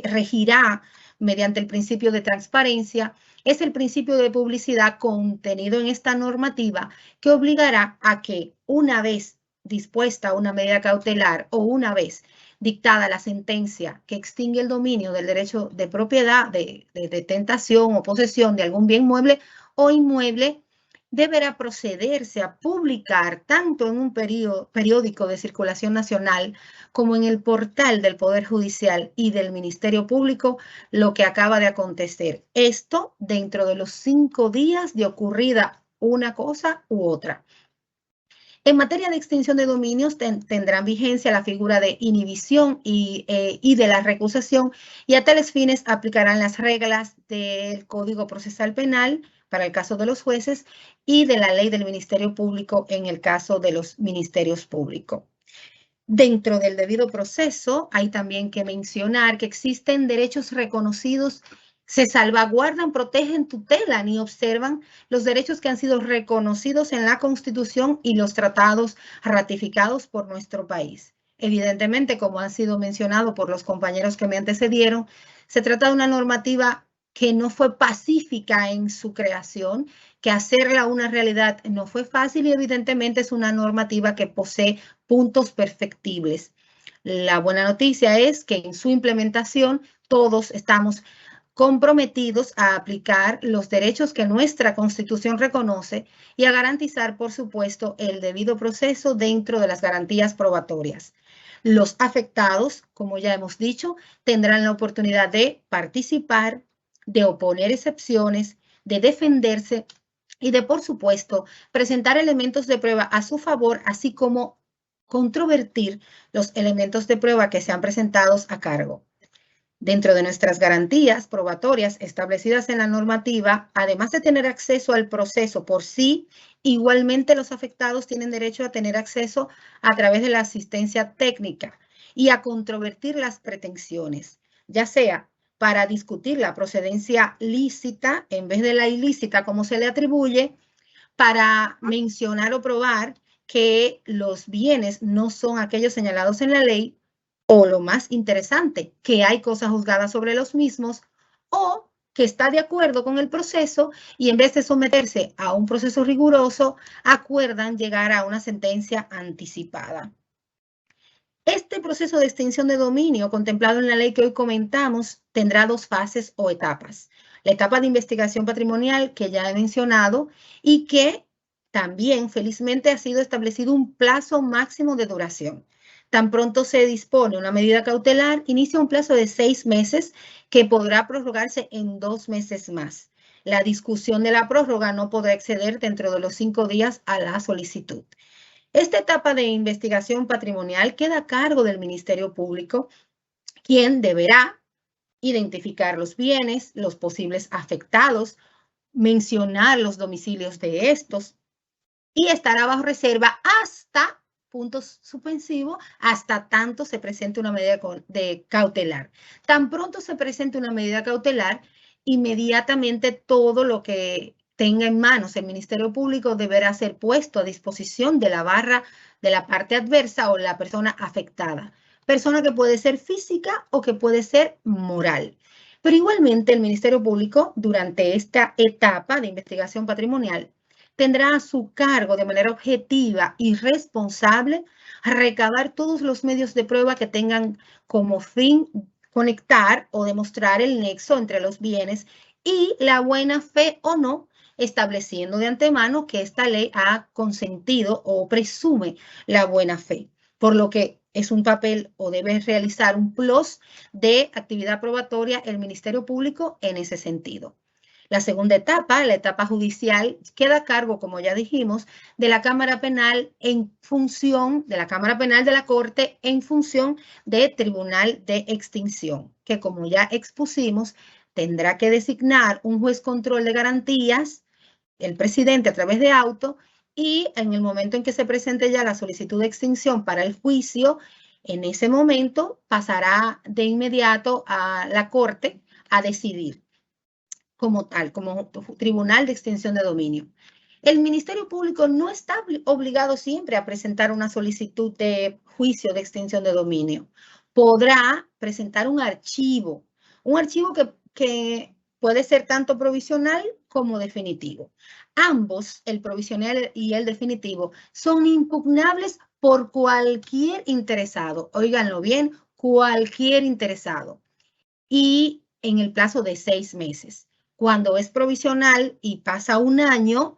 regirá mediante el principio de transparencia es el principio de publicidad contenido en esta normativa, que obligará a que una vez dispuesta una medida cautelar o una vez dictada la sentencia que extingue el dominio del derecho de propiedad, de detentación o posesión de algún bien mueble o inmueble, deberá procederse a publicar tanto en un periódico de circulación nacional como en el portal del Poder Judicial y del Ministerio Público lo que acaba de acontecer. Esto dentro de los 5 días de ocurrida una cosa u otra. En materia de extinción de dominios tendrán vigencia la figura de inhibición y de la recusación, y a tales fines aplicarán las reglas del Código Procesal Penal para el caso de los jueces y de la ley del Ministerio Público en el caso de los ministerios públicos. Dentro del debido proceso hay también que mencionar que existen derechos reconocidos, se salvaguardan, protegen, tutelan y observan los derechos que han sido reconocidos en la Constitución y los tratados ratificados por nuestro país. Evidentemente, como han sido mencionados por los compañeros que me antecedieron, se trata de una normativa que no fue pacífica en su creación, que hacerla una realidad no fue fácil y evidentemente es una normativa que posee puntos perfectibles. La buena noticia es que en su implementación todos estamos comprometidos a aplicar los derechos que nuestra Constitución reconoce y a garantizar, por supuesto, el debido proceso dentro de las garantías probatorias. Los afectados, como ya hemos dicho, tendrán la oportunidad de participar, de oponer excepciones, de defenderse y de, por supuesto, presentar elementos de prueba a su favor, así como controvertir los elementos de prueba que sean presentados a cargo. Dentro de nuestras garantías probatorias establecidas en la normativa, además de tener acceso al proceso por sí, igualmente los afectados tienen derecho a tener acceso a través de la asistencia técnica y a controvertir las pretensiones, ya sea para discutir la procedencia lícita en vez de la ilícita como se le atribuye, para mencionar o probar que los bienes no son aquellos señalados en la ley, o lo más interesante, que hay cosas juzgadas sobre los mismos, o que está de acuerdo con el proceso y en vez de someterse a un proceso riguroso, acuerdan llegar a una sentencia anticipada. Este proceso de extinción de dominio contemplado en la ley que hoy comentamos tendrá 2 fases o etapas. La etapa de investigación patrimonial que ya he mencionado y que también felizmente ha sido establecido un plazo máximo de duración. Tan pronto se dispone una medida cautelar, inicia un plazo de 6 meses que podrá prorrogarse en 2 meses más. La discusión de la prórroga no podrá exceder dentro de los 5 días a la solicitud. Esta etapa de investigación patrimonial queda a cargo del Ministerio Público, quien deberá identificar los bienes, los posibles afectados, mencionar los domicilios de estos y estará bajo reserva hasta, puntos suspensivos, hasta tanto se presente una medida cautelar. Tan pronto se presente una medida cautelar, inmediatamente todo lo que tenga en manos el Ministerio Público deberá ser puesto a disposición de la barra de la parte adversa o la persona afectada. Persona que puede ser física o que puede ser moral. Pero igualmente el Ministerio Público, durante esta etapa de investigación patrimonial, tendrá a su cargo de manera objetiva y responsable recabar todos los medios de prueba que tengan como fin conectar o demostrar el nexo entre los bienes y la buena fe o no, estableciendo de antemano que esta ley ha consentido o presume la buena fe. Por lo que es un papel o debe realizar un plus de actividad probatoria el Ministerio Público en ese sentido. La segunda etapa, la etapa judicial, queda a cargo, como ya dijimos, de la Cámara Penal en función de la Cámara Penal de la Corte en función de Tribunal de Extinción, que como ya expusimos, tendrá que designar un juez control de garantías, el presidente a través de auto, y en el momento en que se presente ya la solicitud de extinción para el juicio, en ese momento pasará de inmediato a la Corte a decidir como tal, como Tribunal de Extinción de Dominio. El Ministerio Público no está obligado siempre a presentar una solicitud de juicio de extinción de dominio. Podrá presentar un archivo que puede ser tanto provisional como definitivo. Ambos, el provisional y el definitivo, son impugnables por cualquier interesado. Óiganlo bien, cualquier interesado. Y en el plazo de 6 meses. Cuando es provisional y pasa un año,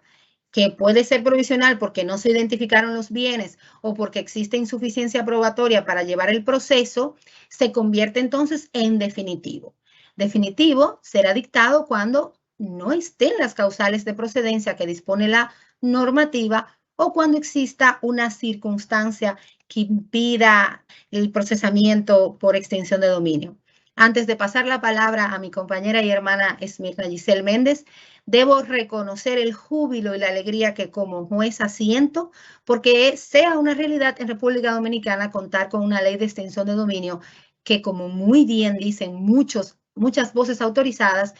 que puede ser provisional porque no se identificaron los bienes o porque existe insuficiencia probatoria para llevar el proceso, se convierte entonces en definitivo. Definitivo será dictado cuando no estén las causales de procedencia que dispone la normativa o cuando exista una circunstancia que impida el procesamiento por extinción de dominio. Antes de pasar la palabra a mi compañera y hermana Esmirna Giselle Méndez, debo reconocer el júbilo y la alegría que como jueza siento porque sea una realidad en República Dominicana contar con una ley de extinción de dominio que, como muy bien dicen muchas voces autorizadas,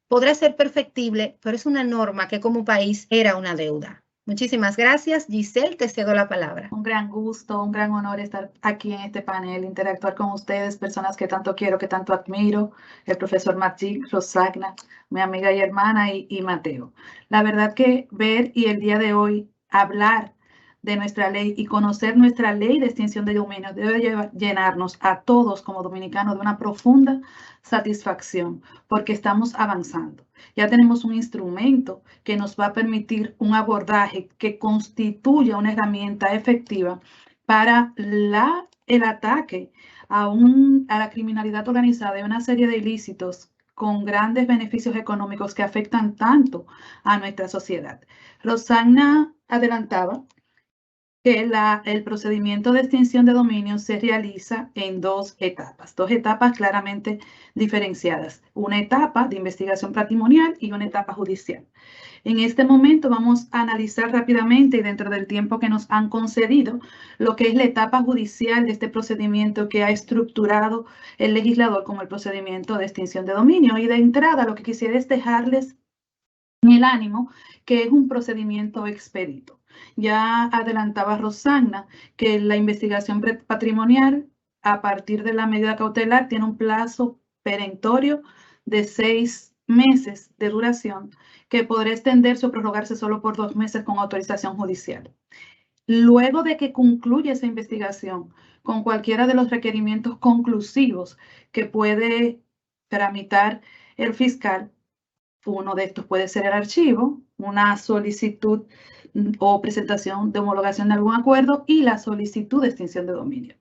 podrá ser perfectible, pero es una norma que como país era una deuda. Muchísimas gracias. Giselle, te cedo la palabra. Un gran gusto, un gran honor estar aquí en este panel, interactuar con ustedes, personas que tanto quiero, que tanto admiro, el profesor Magic, Rosagna, mi amiga y hermana, y Mateo. La verdad que ver y el día de hoy hablar de nuestra ley y conocer nuestra ley de extinción de dominio debe llenarnos a todos como dominicanos de una profunda satisfacción, porque estamos avanzando. Ya tenemos un instrumento que nos va a permitir un abordaje que constituya una herramienta efectiva para el ataque a la criminalidad organizada y una serie de ilícitos con grandes beneficios económicos que afectan tanto a nuestra sociedad. Rosagna adelantaba que el procedimiento de extinción de dominio se realiza en dos etapas claramente diferenciadas. Una etapa de investigación patrimonial y una etapa judicial. En este momento vamos a analizar rápidamente y dentro del tiempo que nos han concedido lo que es la etapa judicial de este procedimiento que ha estructurado el legislador como el procedimiento de extinción de dominio. Y de entrada lo que quisiera es dejarles en el ánimo que es un procedimiento expedito. Ya adelantaba Rosagna que la investigación patrimonial a partir de la medida cautelar tiene un plazo perentorio de 6 meses de duración que podrá extenderse o prorrogarse solo por 2 meses con autorización judicial. Luego de que concluya esa investigación con cualquiera de los requerimientos conclusivos que puede tramitar el fiscal, uno de estos puede ser el archivo, una solicitud o presentación de homologación de algún acuerdo y la solicitud de extinción de dominio.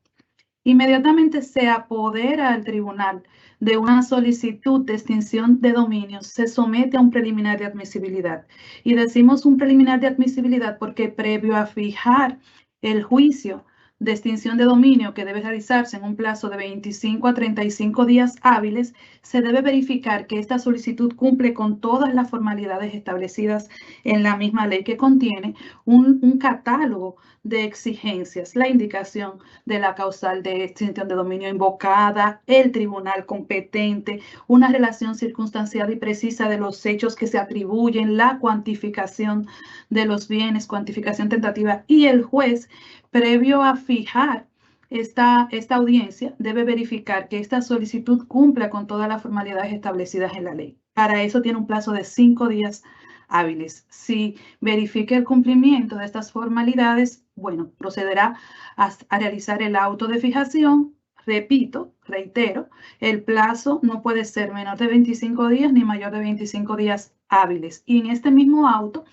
Inmediatamente se apodera al tribunal de una solicitud de extinción de dominio, se somete a un preliminar de admisibilidad. Y decimos un preliminar de admisibilidad porque previo a fijar el juicio de extinción de dominio que debe realizarse en un plazo de 25 a 35 días hábiles, se debe verificar que esta solicitud cumple con todas las formalidades establecidas en la misma ley, que contiene un catálogo de exigencias, la indicación de la causal de extinción de dominio invocada, el tribunal competente, una relación circunstanciada y precisa de los hechos que se atribuyen, la cuantificación de los bienes, cuantificación tentativa, y el juez, previo a fijar esta audiencia, debe verificar que esta solicitud cumpla con todas las formalidades establecidas en la ley. Para eso tiene un plazo de 5 días hábiles. Si verifica el cumplimiento de estas formalidades, bueno, procederá a realizar el auto de fijación. Reitero, el plazo no puede ser menor de 25 días ni mayor de 25 días hábiles. Y en este mismo auto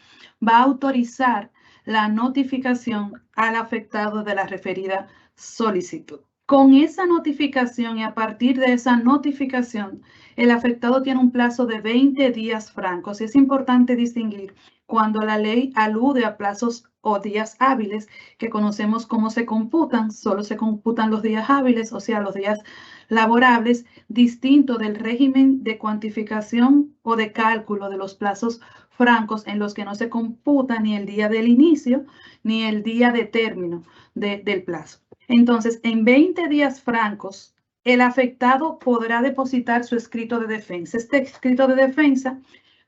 va a autorizar la notificación al afectado de la referida solicitud. Con esa notificación y a partir de esa notificación, el afectado tiene un plazo de 20 días francos. Es importante distinguir cuando la ley alude a plazos o días hábiles, que conocemos cómo se computan, solo se computan los días hábiles, o sea, los días laborables, distinto del régimen de cuantificación o de cálculo de los plazos francos en los que no se computa ni el día del inicio ni el día de término del plazo. Entonces, en 20 días francos, el afectado podrá depositar su escrito de defensa. Este escrito de defensa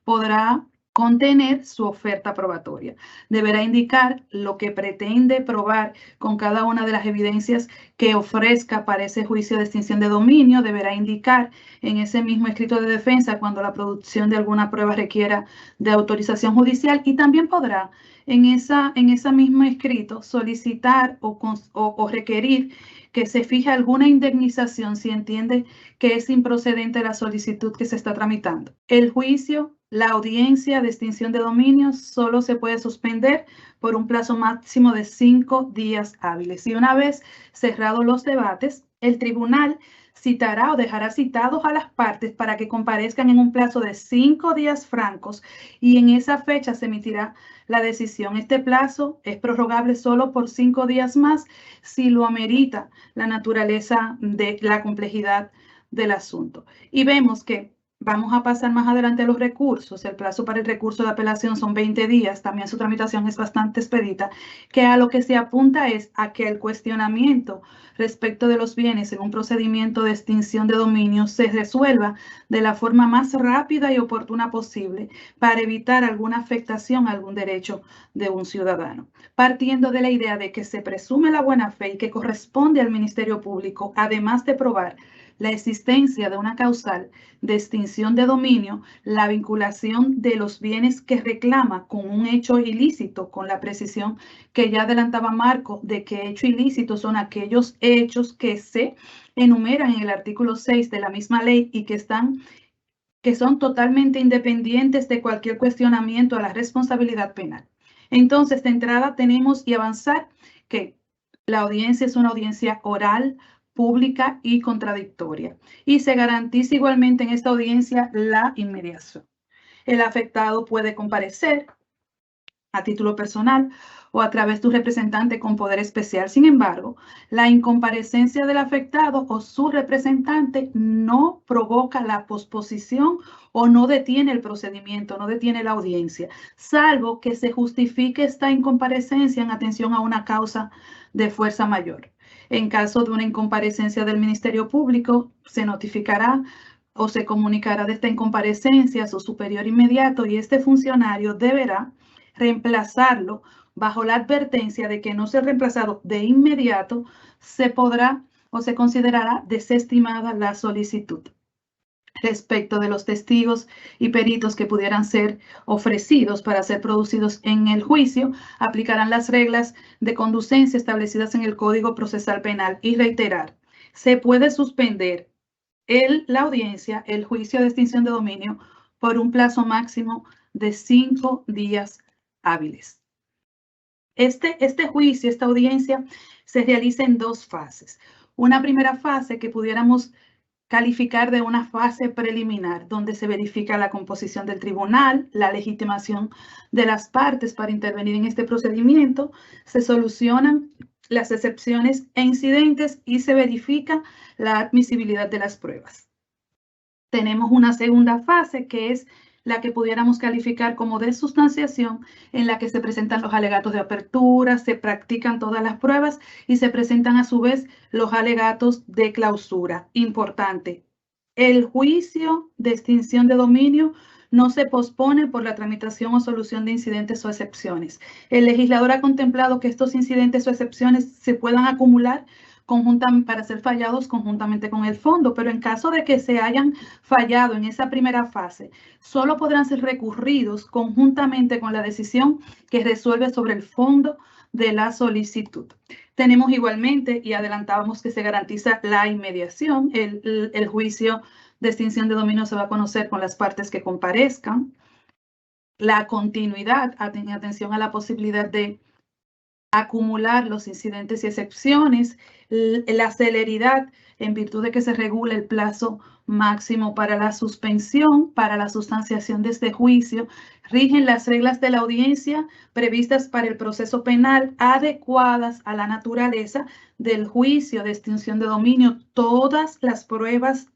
podrá contener su oferta probatoria. Deberá indicar lo que pretende probar con cada una de las evidencias que ofrezca para ese juicio de extinción de dominio. Deberá indicar en ese mismo escrito de defensa cuando la producción de alguna prueba requiera de autorización judicial, y también podrá en ese mismo escrito solicitar o requerir que se fije alguna indemnización si entiende que es improcedente la solicitud que se está tramitando. El juicio, la audiencia de extinción de dominio solo se puede suspender por un plazo máximo de 5 días hábiles. Y una vez cerrados los debates, el tribunal citará o dejará citados a las partes para que comparezcan en un plazo de 5 días francos, y en esa fecha se emitirá la decisión. Este plazo es prorrogable solo por 5 días más si lo amerita la naturaleza de la complejidad del asunto. Y vemos que vamos a pasar más adelante a los recursos. El plazo para el recurso de apelación son 20 días. También su tramitación es bastante expedita, que a lo que se apunta es a que el cuestionamiento respecto de los bienes en un procedimiento de extinción de dominio se resuelva de la forma más rápida y oportuna posible para evitar alguna afectación a algún derecho de un ciudadano. Partiendo de la idea de que se presume la buena fe y que corresponde al Ministerio Público, además de probar la existencia de una causal de extinción de dominio, la vinculación de los bienes que reclama con un hecho ilícito, con la precisión que ya adelantaba Marco de que hecho ilícito son aquellos hechos que se enumeran en el artículo 6 de la misma ley y que son totalmente independientes de cualquier cuestionamiento a la responsabilidad penal. Entonces, de entrada tenemos y avanzar que la audiencia es una audiencia oral, pública y contradictoria, y se garantiza igualmente en esta audiencia la inmediación. El afectado puede comparecer a título personal o a través de un representante con poder especial. Sin embargo, la incomparecencia del afectado o su representante no provoca la posposición o no detiene el procedimiento, no detiene la audiencia, salvo que se justifique esta incomparecencia en atención a una causa de fuerza mayor. En caso de una incomparecencia del Ministerio Público, se notificará o se comunicará de esta incomparecencia a su superior inmediato, y este funcionario deberá reemplazarlo bajo la advertencia de que no ser reemplazado de inmediato, se podrá o se considerará desestimada la solicitud. Respecto de los testigos y peritos que pudieran ser ofrecidos para ser producidos en el juicio, aplicarán las reglas de conducencia establecidas en el Código Procesal Penal. Y reiterar, se puede suspender la audiencia, el juicio de extinción de dominio, por un plazo máximo de 5 días hábiles. Este juicio, esta audiencia, se realiza en 2 fases. Una primera fase que pudiéramos calificar de una fase preliminar, donde se verifica la composición del tribunal, la legitimación de las partes para intervenir en este procedimiento, se solucionan las excepciones e incidentes y se verifica la admisibilidad de las pruebas. Tenemos una segunda fase, que es la que pudiéramos calificar como de sustanciación, en la que se presentan los alegatos de apertura, se practican todas las pruebas y se presentan a su vez los alegatos de clausura. Importante, el juicio de extinción de dominio no se pospone por la tramitación o solución de incidentes o excepciones. El legislador ha contemplado que estos incidentes o excepciones se puedan acumular para ser fallados conjuntamente con el fondo, pero en caso de que se hayan fallado en esa primera fase, solo podrán ser recurridos conjuntamente con la decisión que resuelve sobre el fondo de la solicitud. Tenemos igualmente, y adelantábamos, que se garantiza la inmediación. El juicio de extinción de dominio se va a conocer con las partes que comparezcan. la continuidad, atención a la posibilidad de acumular los incidentes y excepciones, la celeridad en virtud de que se regula el plazo máximo para la suspensión, para la sustanciación de este juicio, rigen las reglas de la audiencia previstas para el proceso penal adecuadas a la naturaleza del juicio de extinción de dominio. Todas las pruebas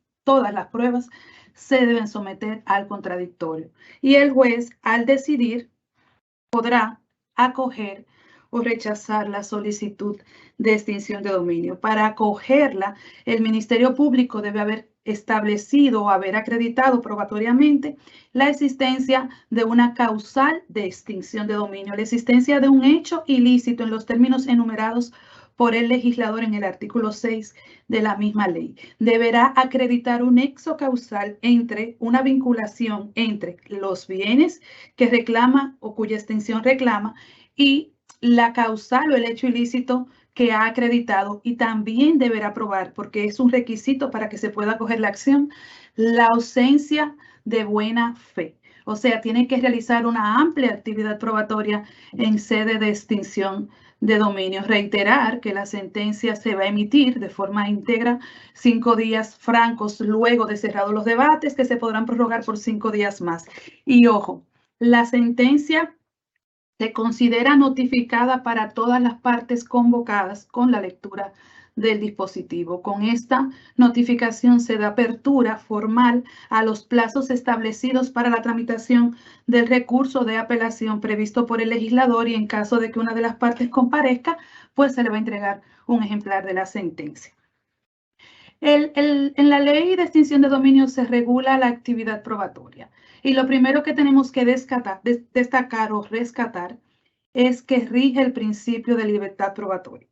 se deben someter al contradictorio y el juez, al decidir, podrá acoger o rechazar la solicitud de extinción de dominio. Para acogerla, el Ministerio Público debe haber establecido o haber acreditado probatoriamente la existencia de una causal de extinción de dominio, la existencia de un hecho ilícito en los términos enumerados por el legislador en el artículo 6 de la misma ley. Deberá acreditar un nexo causal entre una vinculación entre los bienes que reclama o cuya extinción reclama y la causal o el hecho ilícito que ha acreditado, y también deberá probar, porque es un requisito para que se pueda acoger la acción, la ausencia de buena fe. O sea, tiene que realizar una amplia actividad probatoria en sede de extinción de dominio. Reiterar que la sentencia se va a emitir de forma íntegra 5 días francos luego de cerrados los debates, que se podrán prorrogar por 5 días más. Y ojo, la sentencia se considera notificada para todas las partes convocadas con la lectura del dispositivo. Con esta notificación se da apertura formal a los plazos establecidos para la tramitación del recurso de apelación previsto por el legislador, y en caso de que una de las partes comparezca, pues se le va a entregar un ejemplar de la sentencia. En la ley de extinción de dominio se regula la actividad probatoria. Y lo primero que tenemos que destacar o rescatar es que rige el principio de libertad probatoria.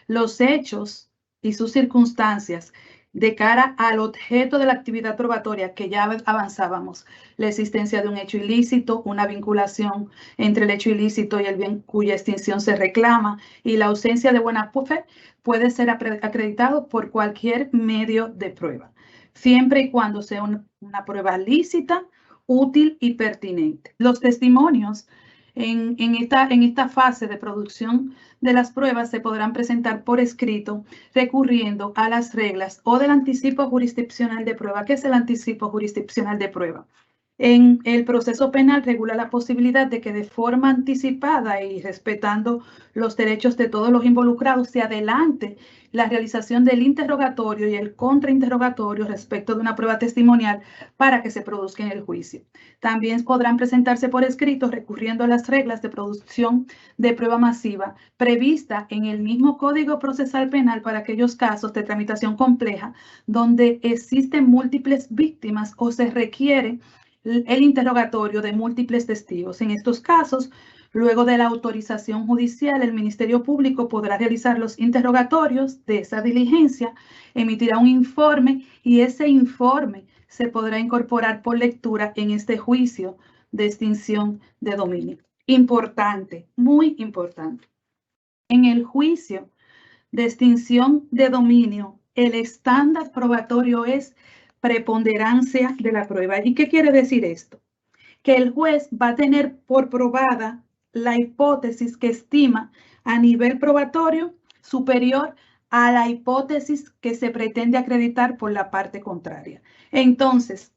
Los hechos y sus circunstancias de cara al objeto de la actividad probatoria, que ya avanzábamos, la existencia de un hecho ilícito, una vinculación entre el hecho ilícito y el bien cuya extinción se reclama, y la ausencia de buena fe, puede ser acreditado por cualquier medio de prueba, siempre y cuando sea una prueba lícita, útil y pertinente. Los testimonios en esta fase de producción de las pruebas se podrán presentar por escrito recurriendo a las reglas o del anticipo jurisdiccional de prueba. ¿Qué es el anticipo jurisdiccional de prueba? En el proceso penal regula la posibilidad de que de forma anticipada y respetando los derechos de todos los involucrados se adelante la realización del interrogatorio y el contrainterrogatorio respecto de una prueba testimonial para que se produzca en el juicio. También podrán presentarse por escrito recurriendo a las reglas de producción de prueba masiva prevista en el mismo Código Procesal Penal para aquellos casos de tramitación compleja donde existen múltiples víctimas o se requiere el interrogatorio de múltiples testigos. En estos casos, luego de la autorización judicial, el Ministerio Público podrá realizar los interrogatorios de esa diligencia, emitirá un informe y ese informe se podrá incorporar por lectura en este juicio de extinción de dominio. Importante, muy importante. En el juicio de extinción de dominio, el estándar probatorio es preponderancia de la prueba. ¿Y qué quiere decir esto? Que el juez va a tener por probada la hipótesis que estima a nivel probatorio superior a la hipótesis que se pretende acreditar por la parte contraria. Entonces,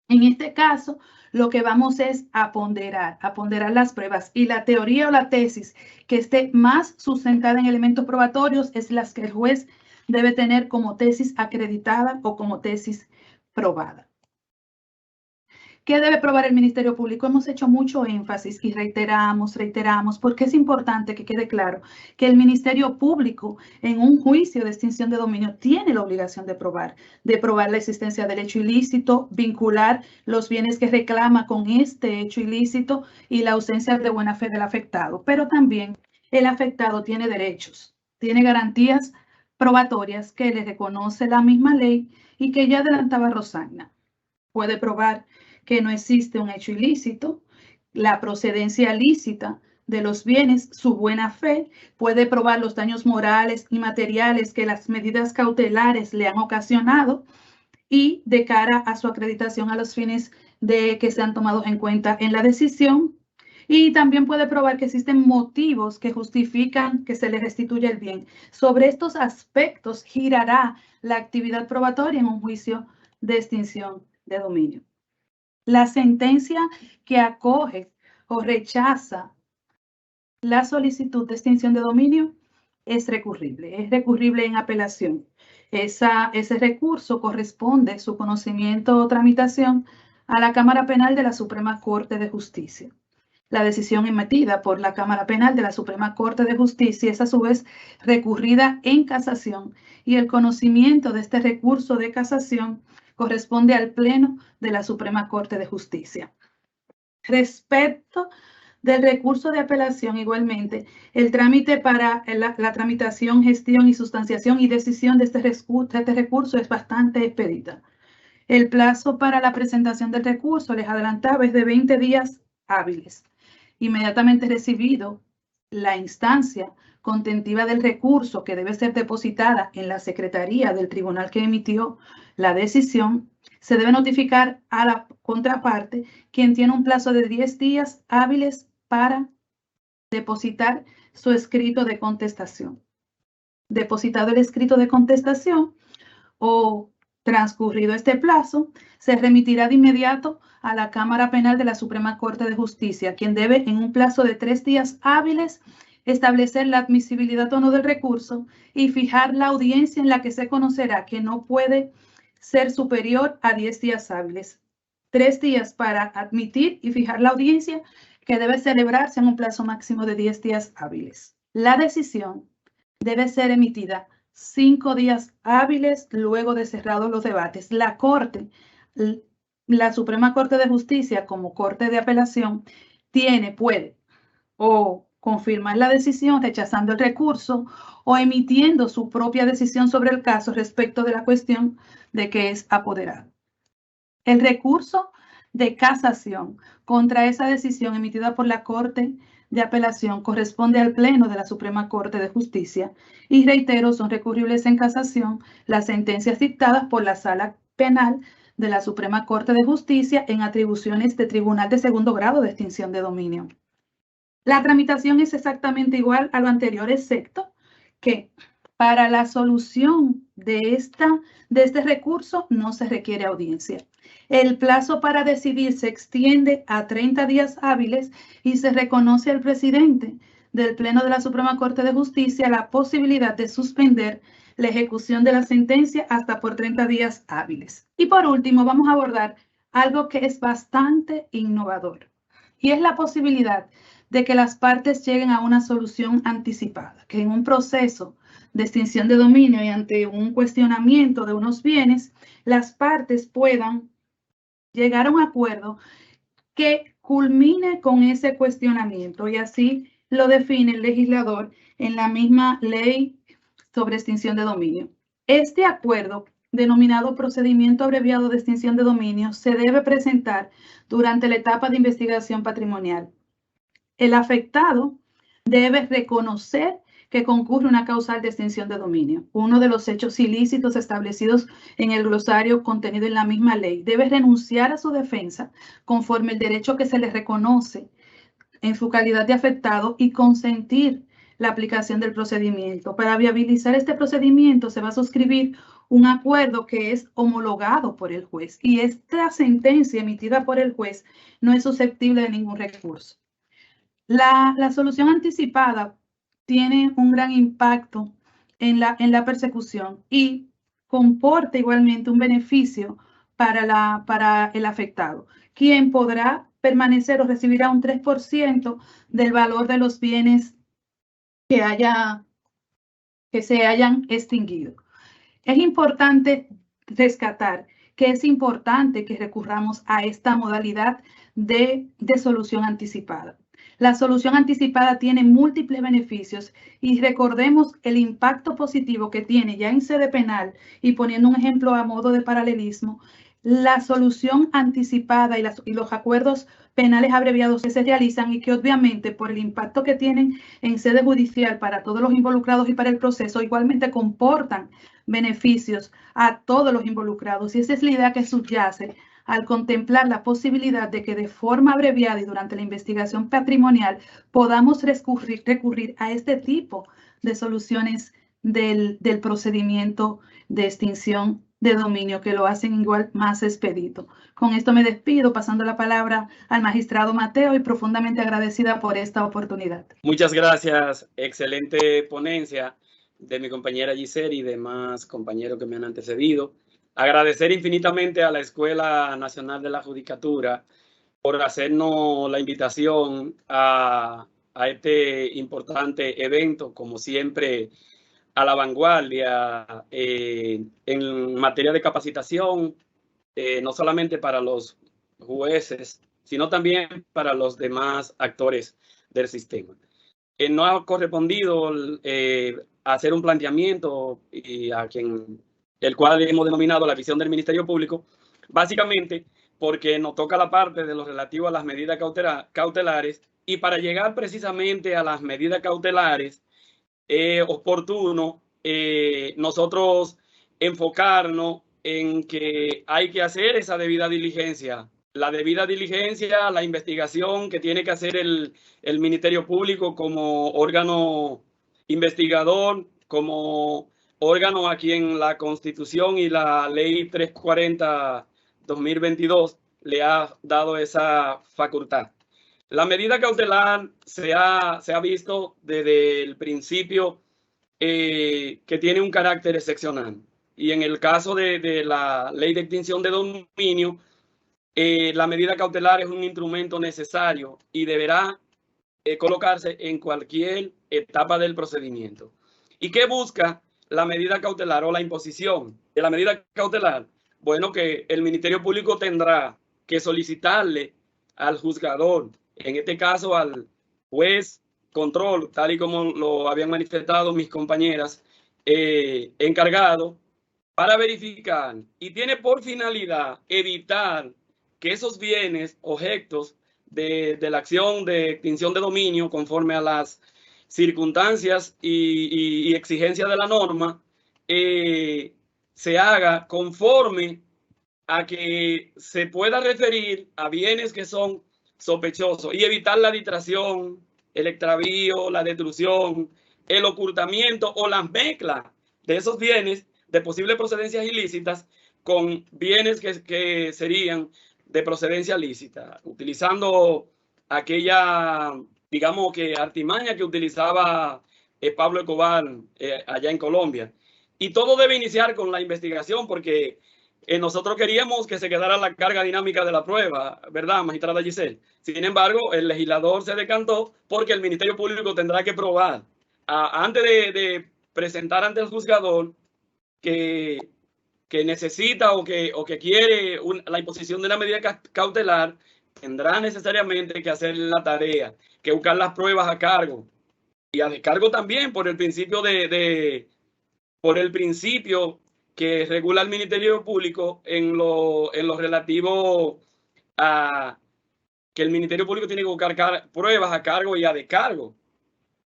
en este caso, lo que vamos es a ponderar las pruebas, y la teoría o la tesis que esté más sustentada en elementos probatorios es las que el juez debe tener como tesis acreditada o como tesis probada. ¿Qué debe probar el Ministerio Público? Hemos hecho mucho énfasis y reiteramos, porque es importante que quede claro que el Ministerio Público en un juicio de extinción de dominio tiene la obligación de probar la existencia del hecho ilícito, vincular los bienes que reclama con este hecho ilícito y la ausencia de buena fe del afectado. Pero también el afectado tiene derechos, tiene garantías probatorias que le reconoce la misma ley y que ya adelantaba Rosagna. Puede probar que no existe un hecho ilícito, la procedencia lícita de los bienes, su buena fe, puede probar los daños morales y materiales que las medidas cautelares le han ocasionado, y de cara a su acreditación a los fines de que sean tomados en cuenta en la decisión, y también puede probar que existen motivos que justifican que se le restituya el bien. Sobre estos aspectos girará la actividad probatoria en un juicio de extinción de dominio. La sentencia que acoge o rechaza la solicitud de extinción de dominio es recurrible en apelación. Ese recurso corresponde, su conocimiento o tramitación, a la Cámara Penal de la Suprema Corte de Justicia. La decisión emitida por la Cámara Penal de la Suprema Corte de Justicia es a su vez recurrida en casación, y el conocimiento de este recurso de casación corresponde al Pleno de la Suprema Corte de Justicia. Respecto del recurso de apelación, igualmente, el trámite para la tramitación, gestión y sustanciación y decisión de este recurso es bastante expedita. El plazo para la presentación del recurso, les adelantaba, es de 20 días hábiles. Inmediatamente recibido la instancia contentiva del recurso, que debe ser depositada en la secretaría del tribunal que emitió la decisión, se debe notificar a la contraparte, quien tiene un plazo de 10 días hábiles para depositar su escrito de contestación. Depositado el escrito de contestación o transcurrido este plazo, se remitirá de inmediato a la Cámara Penal de la Suprema Corte de Justicia, quien debe, en un plazo de 3 días hábiles, establecer la admisibilidad o no del recurso y fijar la audiencia en la que se conocerá, que no puede ser superior a 10 días hábiles. 3 días para admitir y fijar la audiencia, que debe celebrarse en un plazo máximo de 10 días hábiles. La decisión debe ser emitida 5 días hábiles luego de cerrados los debates. La Corte, la Suprema Corte de Justicia, como Corte de Apelación, puede o confirmar la decisión rechazando el recurso o emitiendo su propia decisión sobre el caso respecto de la cuestión de que es apoderado. El recurso de casación contra esa decisión emitida por la Corte de Apelación corresponde al Pleno de la Suprema Corte de Justicia y, reitero, son recurribles en casación las sentencias dictadas por la Sala Penal de la Suprema Corte de Justicia en atribuciones de Tribunal de Segundo Grado de Extinción de Dominio. La tramitación es exactamente igual a lo anterior, excepto que para la solución de este recurso no se requiere audiencia. El plazo para decidir se extiende a 30 días hábiles y se reconoce al presidente del Pleno de la Suprema Corte de Justicia la posibilidad de suspender la ejecución de la sentencia hasta por 30 días hábiles. Y por último, vamos a abordar algo que es bastante innovador, y es la posibilidad de que las partes lleguen a una solución anticipada, que en un proceso de extinción de dominio y ante un cuestionamiento de unos bienes, las partes puedan llegar a un acuerdo que culmine con ese cuestionamiento, y así lo define el legislador en la misma ley sobre extinción de dominio. Este acuerdo, denominado procedimiento abreviado de extinción de dominio, se debe presentar durante la etapa de investigación patrimonial. El afectado debe reconocer que concurre una causal de extinción de dominio, uno de los hechos ilícitos establecidos en el glosario contenido en la misma ley. Debe renunciar a su defensa conforme el derecho que se le reconoce en su calidad de afectado y consentir la aplicación del procedimiento. Para viabilizar este procedimiento se va a suscribir un acuerdo que es homologado por el juez, y esta sentencia emitida por el juez no es susceptible de ningún recurso. La solución anticipada tiene un gran impacto en la persecución y comporta igualmente un beneficio para el afectado, quien podrá permanecer o recibirá un 3% del valor de los bienes que se hayan extinguido. Es importante rescatar que es importante que recurramos a esta modalidad de solución anticipada. La solución anticipada tiene múltiples beneficios y recordemos el impacto positivo que tiene ya en sede penal, y poniendo un ejemplo a modo de paralelismo, la solución anticipada y los acuerdos penales abreviados que se realizan, y que obviamente por el impacto que tienen en sede judicial para todos los involucrados y para el proceso, igualmente comportan beneficios a todos los involucrados, y esa es la idea que subyace al contemplar la posibilidad de que de forma abreviada y durante la investigación patrimonial podamos recurrir a este tipo de soluciones del procedimiento de extinción de dominio, que lo hacen igual más expedito. Con esto me despido, pasando la palabra al magistrado Mateo y profundamente agradecida por esta oportunidad. Muchas gracias, excelente ponencia de mi compañera Giselle y demás compañeros que me han antecedido. Agradecer infinitamente a la Escuela Nacional de la Judicatura por hacernos la invitación a este importante evento, como siempre, a la vanguardia en materia de capacitación, no solamente para los jueces, sino también para los demás actores del sistema. No ha correspondido hacer un planteamiento y el cual hemos denominado la visión del Ministerio Público, básicamente porque nos toca la parte de lo relativo a las medidas cautelares, y para llegar precisamente a las medidas cautelares es oportuno nosotros enfocarnos en que hay que hacer esa debida diligencia. La debida diligencia, la investigación que tiene que hacer el Ministerio Público como órgano investigador, como órgano a quien la Constitución y la Ley 340/2022 le ha dado esa facultad. La medida cautelar se ha visto desde el principio que tiene un carácter excepcional. Y en el caso de la Ley de Extinción de Dominio, la medida cautelar es un instrumento necesario y deberá colocarse en cualquier etapa del procedimiento. ¿Y qué busca la medida cautelar o la imposición de la medida cautelar? Bueno, que el Ministerio Público tendrá que solicitarle al juzgador, en este caso al juez control, tal y como lo habían manifestado mis compañeras, encargado, para verificar, y tiene por finalidad evitar que esos bienes, objetos de la acción de extinción de dominio, conforme a las circunstancias y exigencias de la norma, se haga conforme a que se pueda referir a bienes que son sospechosos y evitar la distracción, el extravío, la destrucción, el ocultamiento o la mezcla de esos bienes de posibles procedencias ilícitas con bienes que serían de procedencia lícita, utilizando aquella, digamos que artimaña que utilizaba Pablo Escobar allá en Colombia. Y todo debe iniciar con la investigación, porque nosotros queríamos que se quedara la carga dinámica de la prueba, ¿verdad, magistrada Giselle? Sin embargo, el legislador se decantó porque el Ministerio Público tendrá que probar, antes de presentar ante el juzgador, que necesita o que quiere la imposición de una medida cautelar, tendrá necesariamente que hacer la tarea, que buscar las pruebas a cargo, y a descargo también por el principio por el principio que regula el Ministerio Público en lo relativo a que el Ministerio Público tiene que buscar pruebas a cargo y a descargo.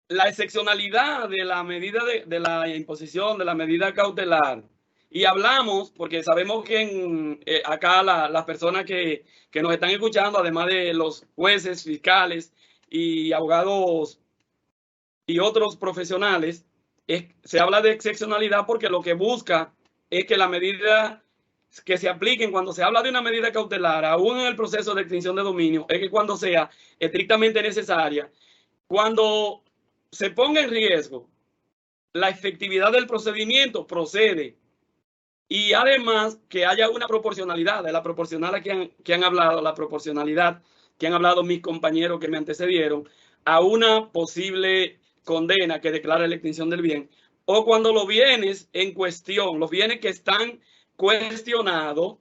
La excepcionalidad de la medida de la imposición de la medida cautelar, y hablamos porque sabemos que acá las personas que nos están escuchando, además de los jueces, fiscales y abogados y otros profesionales, se habla de excepcionalidad porque lo que busca es que la medida que se apliquen, cuando se habla de una medida cautelar, aún en el proceso de extinción de dominio, es que cuando sea estrictamente necesaria, cuando se ponga en riesgo la efectividad del procedimiento, procede. Y además que haya una proporcionalidad, de la proporcionalidad que han hablado, la proporcionalidad que han hablado mis compañeros que me antecedieron, a una posible condena que declara la extinción del bien, o cuando los bienes en cuestión, los bienes que están cuestionados,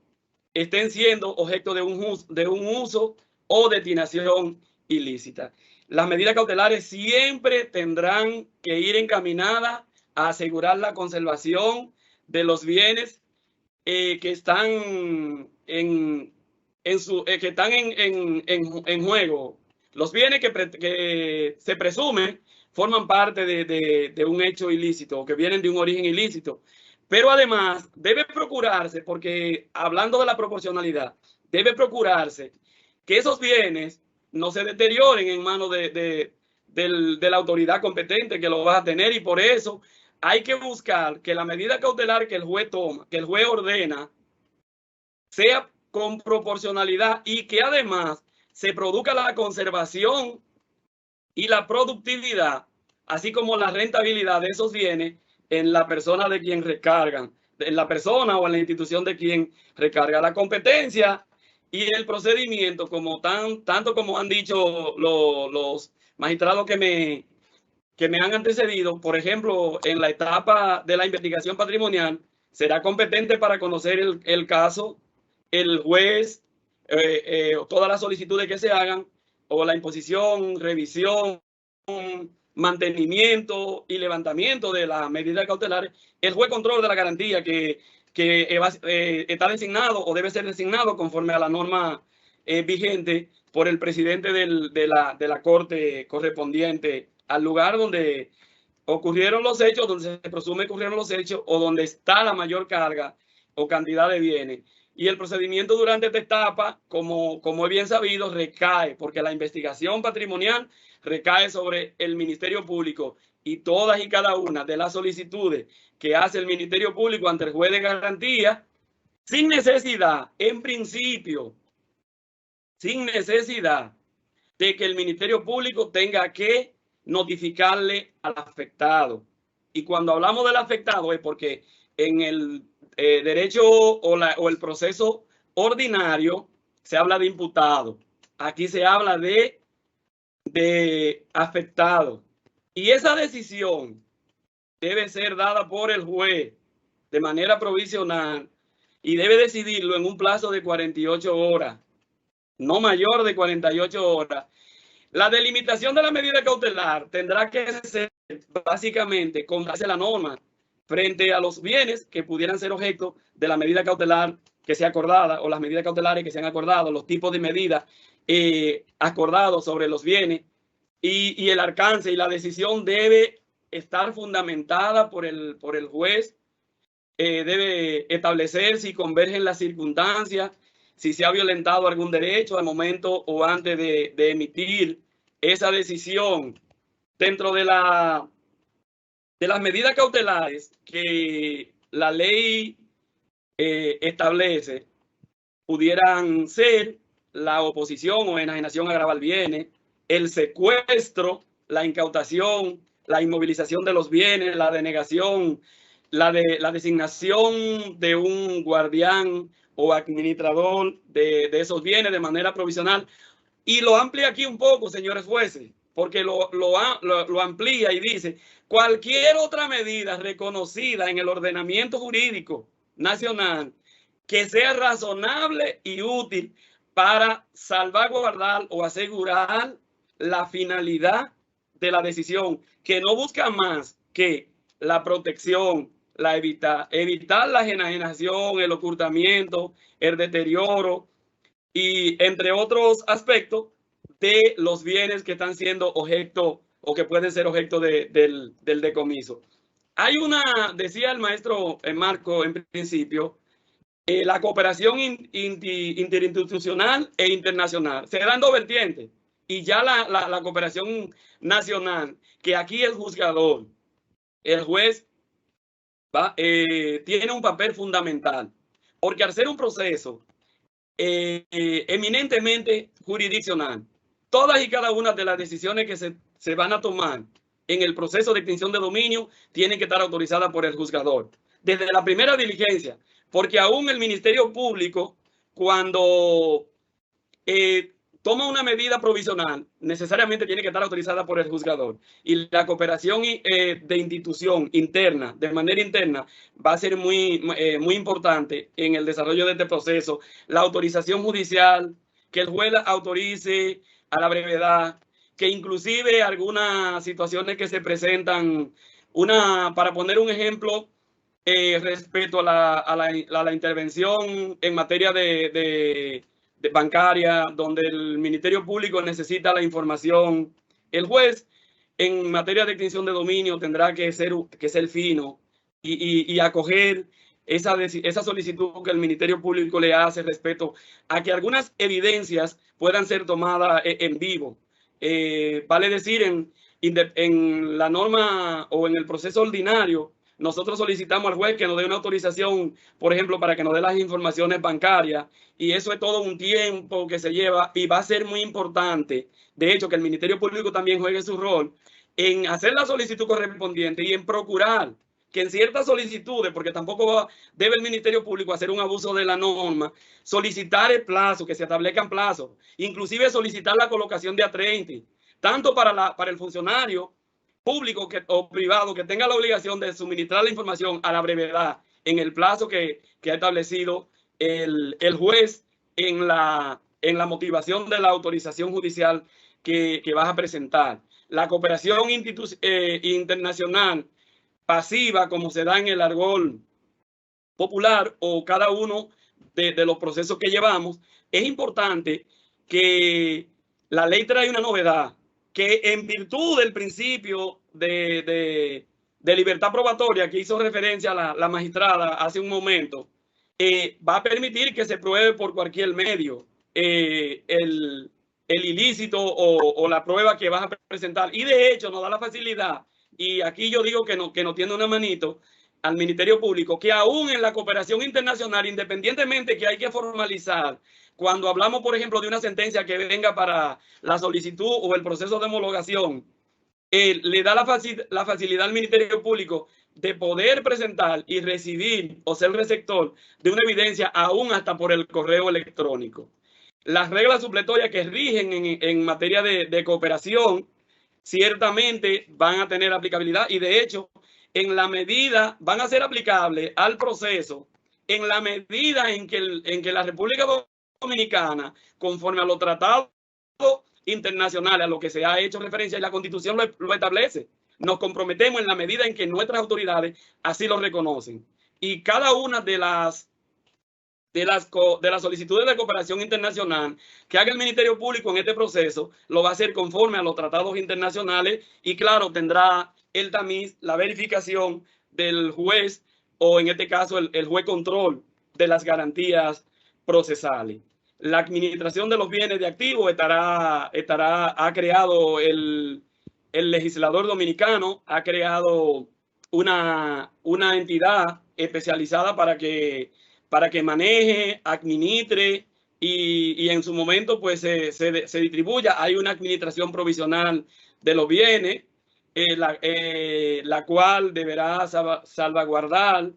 estén siendo objeto de un uso o destinación ilícita. Las medidas cautelares siempre tendrán que ir encaminadas a asegurar la conservación de los bienes que están en juego. Los bienes que se presumen forman parte de un hecho ilícito o que vienen de un origen ilícito, Pero además debe procurarse, porque hablando de la proporcionalidad, debe procurarse que esos bienes no se deterioren en manos de la autoridad competente que lo va a tener, y por eso hay que buscar que la medida cautelar que el juez toma, que el juez ordena, sea con proporcionalidad y que además se produzca la conservación y la productividad, así como la rentabilidad de esos bienes en la persona de quien recargan, en la persona o en la institución de quien recarga. La competencia y el procedimiento, como tanto como han dicho los magistrados que me han antecedido, por ejemplo, en la etapa de la investigación patrimonial, será competente para conocer el caso el juez, todas las solicitudes que se hagan, o la imposición, revisión, mantenimiento y levantamiento de las medidas cautelares. El juez control de la garantía que está designado o debe ser designado conforme a la norma vigente por el presidente de la corte correspondiente al lugar donde ocurrieron los hechos, donde se presume que ocurrieron los hechos o donde está la mayor carga o cantidad de bienes. Y el procedimiento durante esta etapa, como es bien sabido, recae, porque la investigación patrimonial recae sobre el Ministerio Público, y todas y cada una de las solicitudes que hace el Ministerio Público ante el juez de garantía, sin necesidad, en principio, sin necesidad de que el Ministerio Público tenga que notificarle al afectado. Y cuando hablamos del afectado es porque en el derecho o el proceso ordinario se habla de imputado. Aquí se habla de afectado. Y esa decisión debe ser dada por el juez de manera provisional y debe decidirlo en un plazo de 48 horas, no mayor de 48 horas. La delimitación de la medida cautelar tendrá que ser básicamente con base a la norma frente a los bienes que pudieran ser objeto de la medida cautelar que sea acordada, o las medidas cautelares que se han acordado, los tipos de medidas acordados sobre los bienes, y el alcance y la decisión debe estar fundamentada por el juez. Debe establecer si convergen las circunstancias, si se ha violentado algún derecho al momento o antes de emitir esa decisión. Dentro de las medidas cautelares que la ley establece, pudieran ser la oposición o enajenación a gravar bienes, el secuestro, la incautación, la inmovilización de los bienes, la denegación, la designación de un guardián o administrador de esos bienes de manera provisional. Y lo amplía aquí un poco, señores jueces, porque lo amplía y dice: cualquier otra medida reconocida en el ordenamiento jurídico nacional que sea razonable y útil para salvaguardar o asegurar la finalidad de la decisión, que no busca más que la protección, evitar la enajenación, el ocultamiento, el deterioro y entre otros aspectos de los bienes que están siendo objeto o que pueden ser objeto del decomiso. Hay decía el maestro Marco en principio, la cooperación interinstitucional e internacional. Se dan dos vertientes. Y ya la cooperación nacional, que aquí el juzgador, el juez, tiene un papel fundamental. Porque al ser un proceso eminentemente jurisdiccional, todas y cada una de las decisiones que se van a tomar en el proceso de extinción de dominio tienen que estar autorizadas por el juzgador. Desde la primera diligencia, porque aún el Ministerio Público, cuando toma una medida provisional, necesariamente tiene que estar autorizada por el juzgador. Y la cooperación de institución interna, de manera interna, va a ser muy importante en el desarrollo de este proceso. La autorización judicial, que el juez autorice a la brevedad, que inclusive algunas situaciones que se presentan, para poner un ejemplo, respecto a la intervención en materia de bancaria, donde el Ministerio Público necesita la información, el juez en materia de extinción de dominio tendrá que ser fino y acoger esa solicitud que el Ministerio Público le hace respecto a que algunas evidencias puedan ser tomadas en vivo. Vale decir, en la norma o en el proceso ordinario, nosotros solicitamos al juez que nos dé una autorización, por ejemplo, para que nos dé las informaciones bancarias, y eso es todo un tiempo que se lleva y va a ser muy importante, de hecho, que el Ministerio Público también juegue su rol en hacer la solicitud correspondiente y en procurar que en ciertas solicitudes, porque tampoco debe el Ministerio Público hacer un abuso de la norma, solicitar el plazo, que se establezcan plazos, inclusive solicitar la colocación de A30, tanto para el funcionario público o privado que tenga la obligación de suministrar la información a la brevedad en el plazo que ha establecido el juez en la motivación de la autorización judicial que vas a presentar. La cooperación internacional pasiva, como se da en el argot popular o cada uno de los procesos que llevamos, es importante que la ley trae una novedad, que en virtud del principio de libertad probatoria que hizo referencia la magistrada hace un momento, va a permitir que se pruebe por cualquier medio el ilícito o la prueba que vas a presentar. Y de hecho nos da la facilidad, y aquí yo digo que no tiene una manito al Ministerio Público, que aún en la cooperación internacional, independientemente que hay que formalizar, cuando hablamos, por ejemplo, de una sentencia que venga para la solicitud o el proceso de homologación, le da la facilidad al Ministerio Público de poder presentar y recibir o ser receptor de una evidencia aún hasta por el correo electrónico. Las reglas supletorias que rigen en materia de cooperación ciertamente van a tener aplicabilidad y de hecho en la medida van a ser aplicables al proceso en la medida en que la República Dominicana, conforme a los tratados internacionales a lo que se ha hecho referencia y la Constitución lo establece, nos comprometemos en la medida en que nuestras autoridades así lo reconocen. Y cada una de las solicitudes de cooperación internacional que haga el Ministerio Público en este proceso lo va a hacer conforme a los tratados internacionales y claro, tendrá el tamiz, la verificación del juez o en este caso el juez control de las garantías procesales. La administración de los bienes de activos ha creado el legislador dominicano, ha creado una entidad especializada para que maneje, administre y en su momento pues se distribuya. Hay una administración provisional de los bienes, la cual deberá salvaguardar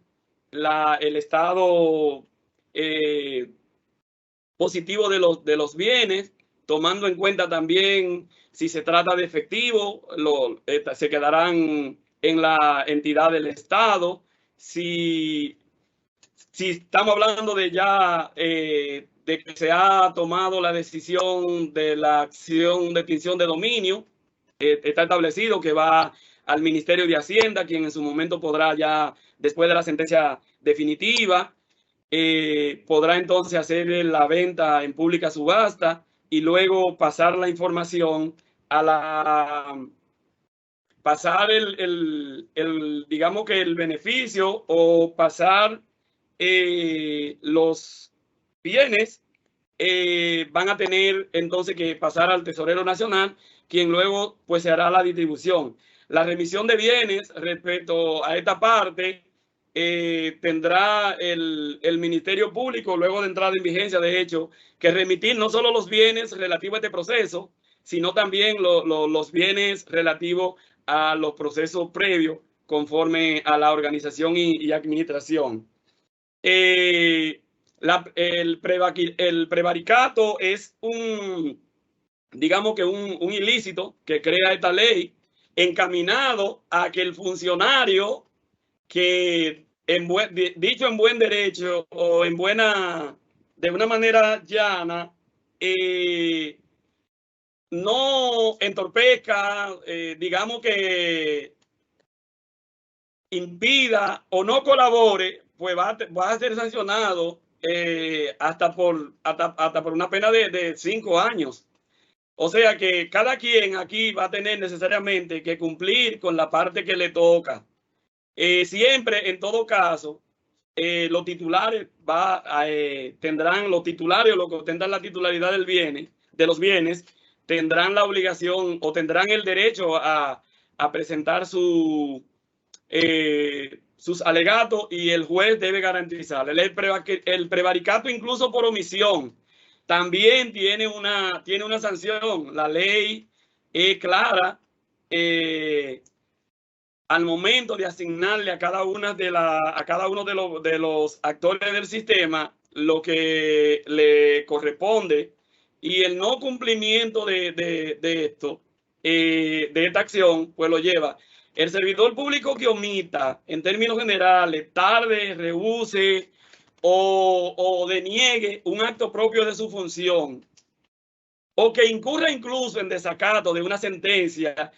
el estado positivo de los bienes, tomando en cuenta también si se trata de efectivo, se quedarán en la entidad del Estado. Si estamos hablando de ya de que se ha tomado la decisión de la acción de extinción de dominio, está establecido que va al Ministerio de Hacienda, quien en su momento podrá ya, después de la sentencia definitiva, podrá entonces hacer la venta en pública subasta y luego pasar la información pasar digamos que el beneficio o pasar los bienes van a tener entonces que pasar al Tesorero Nacional, quien luego pues se hará la distribución. La remisión de bienes respecto a esta parte tendrá el Ministerio Público, luego de entrada en vigencia, de hecho, que remitir no solo los bienes relativos a este proceso, sino también los bienes relativos a los procesos previos conforme a la organización y administración. El prevaricato es digamos que un ilícito que crea esta ley encaminado a que el funcionario que dicho en buen derecho o de una manera llana, no entorpezca, digamos que impida o no colabore, pues va a ser sancionado hasta por una pena de 5 años. O sea que cada quien aquí va a tener necesariamente que cumplir con la parte que le toca. Siempre, en todo caso, los titulares tendrán los titulares o los que ostentan la titularidad de los bienes, tendrán la obligación o tendrán el derecho a presentar sus alegatos, y el juez debe garantizar. El prevaricato, incluso por omisión, también tiene una sanción. La ley es clara al momento de asignarle a cada uno de los actores del sistema lo que le corresponde, y el no cumplimiento de esta acción, pues lo lleva. El servidor público que omita, en términos generales, tarde, rehúse o deniegue un acto propio de su función, o que incurra incluso en desacato de una sentencia,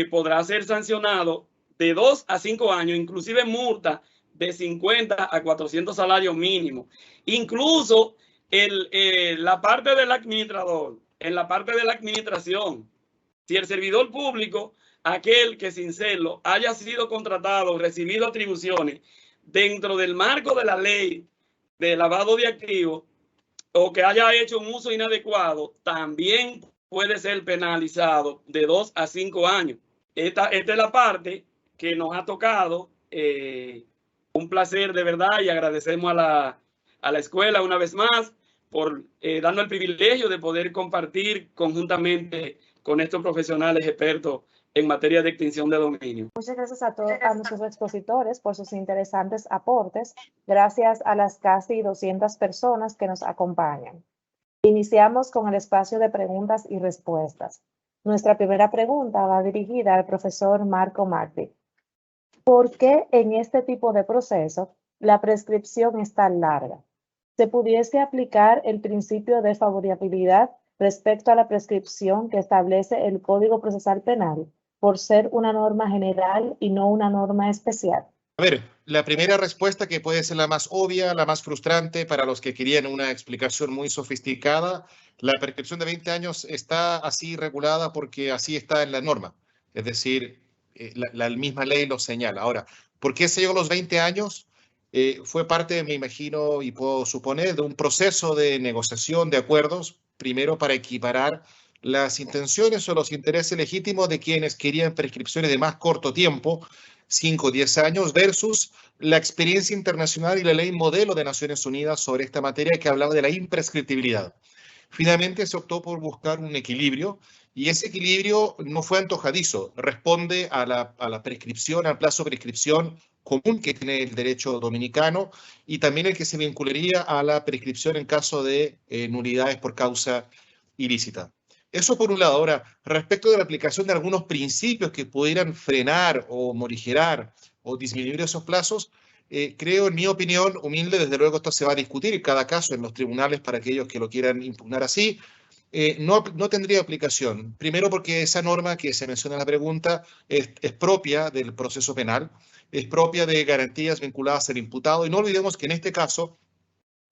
podrá ser sancionado de 2 a 5 años, inclusive multa de 50 a 400 salarios mínimos. Incluso la parte del administrador, en la parte de la administración, si el servidor público, aquel que sin serlo haya sido contratado, recibido atribuciones dentro del marco de la ley de lavado de activos, o que haya hecho un uso inadecuado, también puede ser penalizado de 2 a 5 años. Esta es la parte que nos ha tocado. Un placer de verdad, y agradecemos a la escuela una vez más por darnos el privilegio de poder compartir conjuntamente con estos profesionales expertos en materia de extinción de dominio. Muchas gracias a todos nuestros expositores por sus interesantes aportes. Gracias a las casi 200 personas que nos acompañan. Iniciamos con el espacio de preguntas y respuestas. Nuestra primera pregunta va dirigida al profesor Marco Magdi. ¿Por qué en este tipo de proceso la prescripción es tan larga? ¿Se pudiese aplicar el principio de favorabilidad respecto a la prescripción que establece el Código Procesal Penal, por ser una norma general y no una norma especial? A ver, la primera respuesta, que puede ser la más obvia, la más frustrante para los que querían una explicación muy sofisticada: la prescripción de 20 años está así regulada porque así está en la norma. Es decir, la misma ley lo señala. Ahora, ¿por qué se llegó a los 20 años? Fue parte, me imagino y puedo suponer, de un proceso de negociación de acuerdos, primero para equiparar las intenciones o los intereses legítimos de quienes querían prescripciones de más corto tiempo, 5 o 10 años, versus la experiencia internacional y la ley modelo de Naciones Unidas sobre esta materia, que hablaba de la imprescriptibilidad. Finalmente se optó por buscar un equilibrio, y ese equilibrio no fue antojadizo. Responde a la prescripción, al plazo de prescripción común que tiene el derecho dominicano, y también el que se vincularía a la prescripción en caso de nulidades por causa ilícita. Eso por un lado. Ahora, respecto de la aplicación de algunos principios que pudieran frenar o morigerar o disminuir esos plazos, creo, en mi opinión humilde, desde luego esto se va a discutir en cada caso en los tribunales para aquellos que lo quieran impugnar así, no tendría aplicación. Primero porque esa norma que se menciona en la pregunta es propia del proceso penal, es propia de garantías vinculadas al imputado, y no olvidemos que en este caso,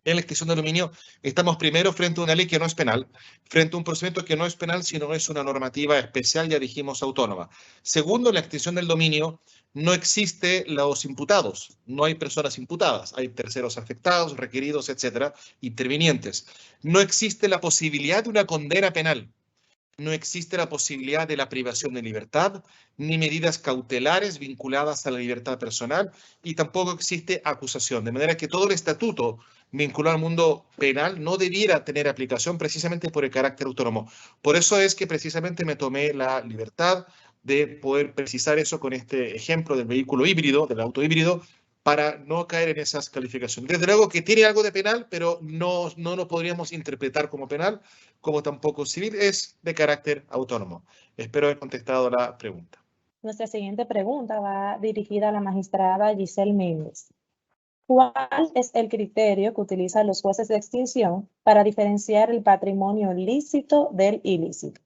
en la extinción de dominio, estamos primero frente a una ley que no es penal, frente a un procedimiento que no es penal, sino es una normativa especial, ya dijimos, autónoma. Segundo, en la extinción del dominio no existe los imputados, no hay personas imputadas, hay terceros afectados, requeridos, etcétera, intervinientes. No existe la posibilidad de una condena penal. No existe la posibilidad de la privación de libertad, ni medidas cautelares vinculadas a la libertad personal, y tampoco existe acusación. De manera que todo el estatuto vinculado al mundo penal no debiera tener aplicación, precisamente por el carácter autónomo. Por eso es que precisamente me tomé la libertad de poder precisar eso con este ejemplo del vehículo híbrido, del auto híbrido, para no caer en esas calificaciones. Desde luego que tiene algo de penal, pero no lo podríamos interpretar como penal, como tampoco civil, es de carácter autónomo. Espero haber contestado la pregunta. Nuestra siguiente pregunta va dirigida a la magistrada Giselle Méndez. ¿Cuál es el criterio que utilizan los jueces de extinción para diferenciar el patrimonio lícito del ilícito?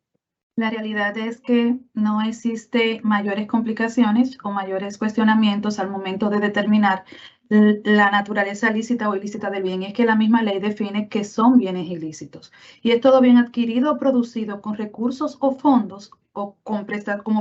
La realidad es que no existe mayores complicaciones o mayores cuestionamientos al momento de determinar la naturaleza lícita o ilícita del bien. Es que la misma ley define que son bienes ilícitos. Y es todo bien adquirido o producido con recursos o fondos o como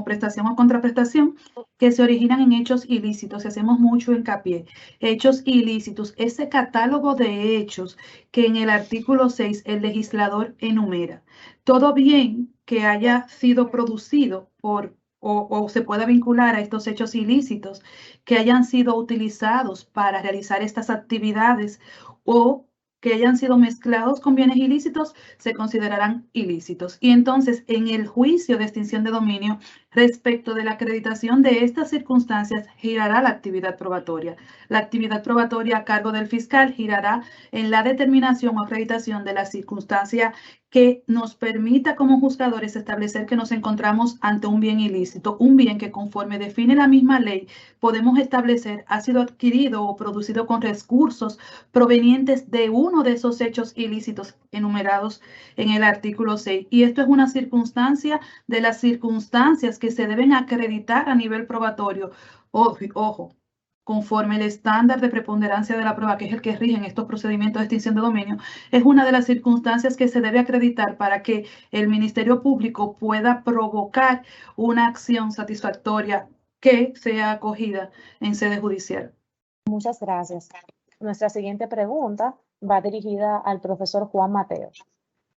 prestación o contraprestación que se originan en hechos ilícitos. Y hacemos mucho hincapié. Hechos ilícitos, ese catálogo de hechos que en el artículo 6 el legislador enumera. Todo bien que haya sido producido por o se pueda vincular a estos hechos ilícitos que hayan sido utilizados para realizar estas actividades o que hayan sido mezclados con bienes ilícitos, se considerarán ilícitos. Y entonces, en el juicio de extinción de dominio, respecto de la acreditación de estas circunstancias, girará la actividad probatoria. La actividad probatoria a cargo del fiscal girará en la determinación o acreditación de la circunstancia que nos permita como juzgadores establecer que nos encontramos ante un bien ilícito, un bien que conforme define la misma ley, podemos establecer ha sido adquirido o producido con recursos provenientes de uno de esos hechos ilícitos enumerados en el artículo 6. Y esto es una circunstancia de las circunstancias que se deben acreditar a nivel probatorio. Ojo, conforme el estándar de preponderancia de la prueba, que es el que rige en estos procedimientos de extinción de dominio, es una de las circunstancias que se debe acreditar para que el Ministerio Público pueda provocar una acción satisfactoria que sea acogida en sede judicial. Muchas gracias. Nuestra siguiente pregunta va dirigida al profesor Juan Mateo.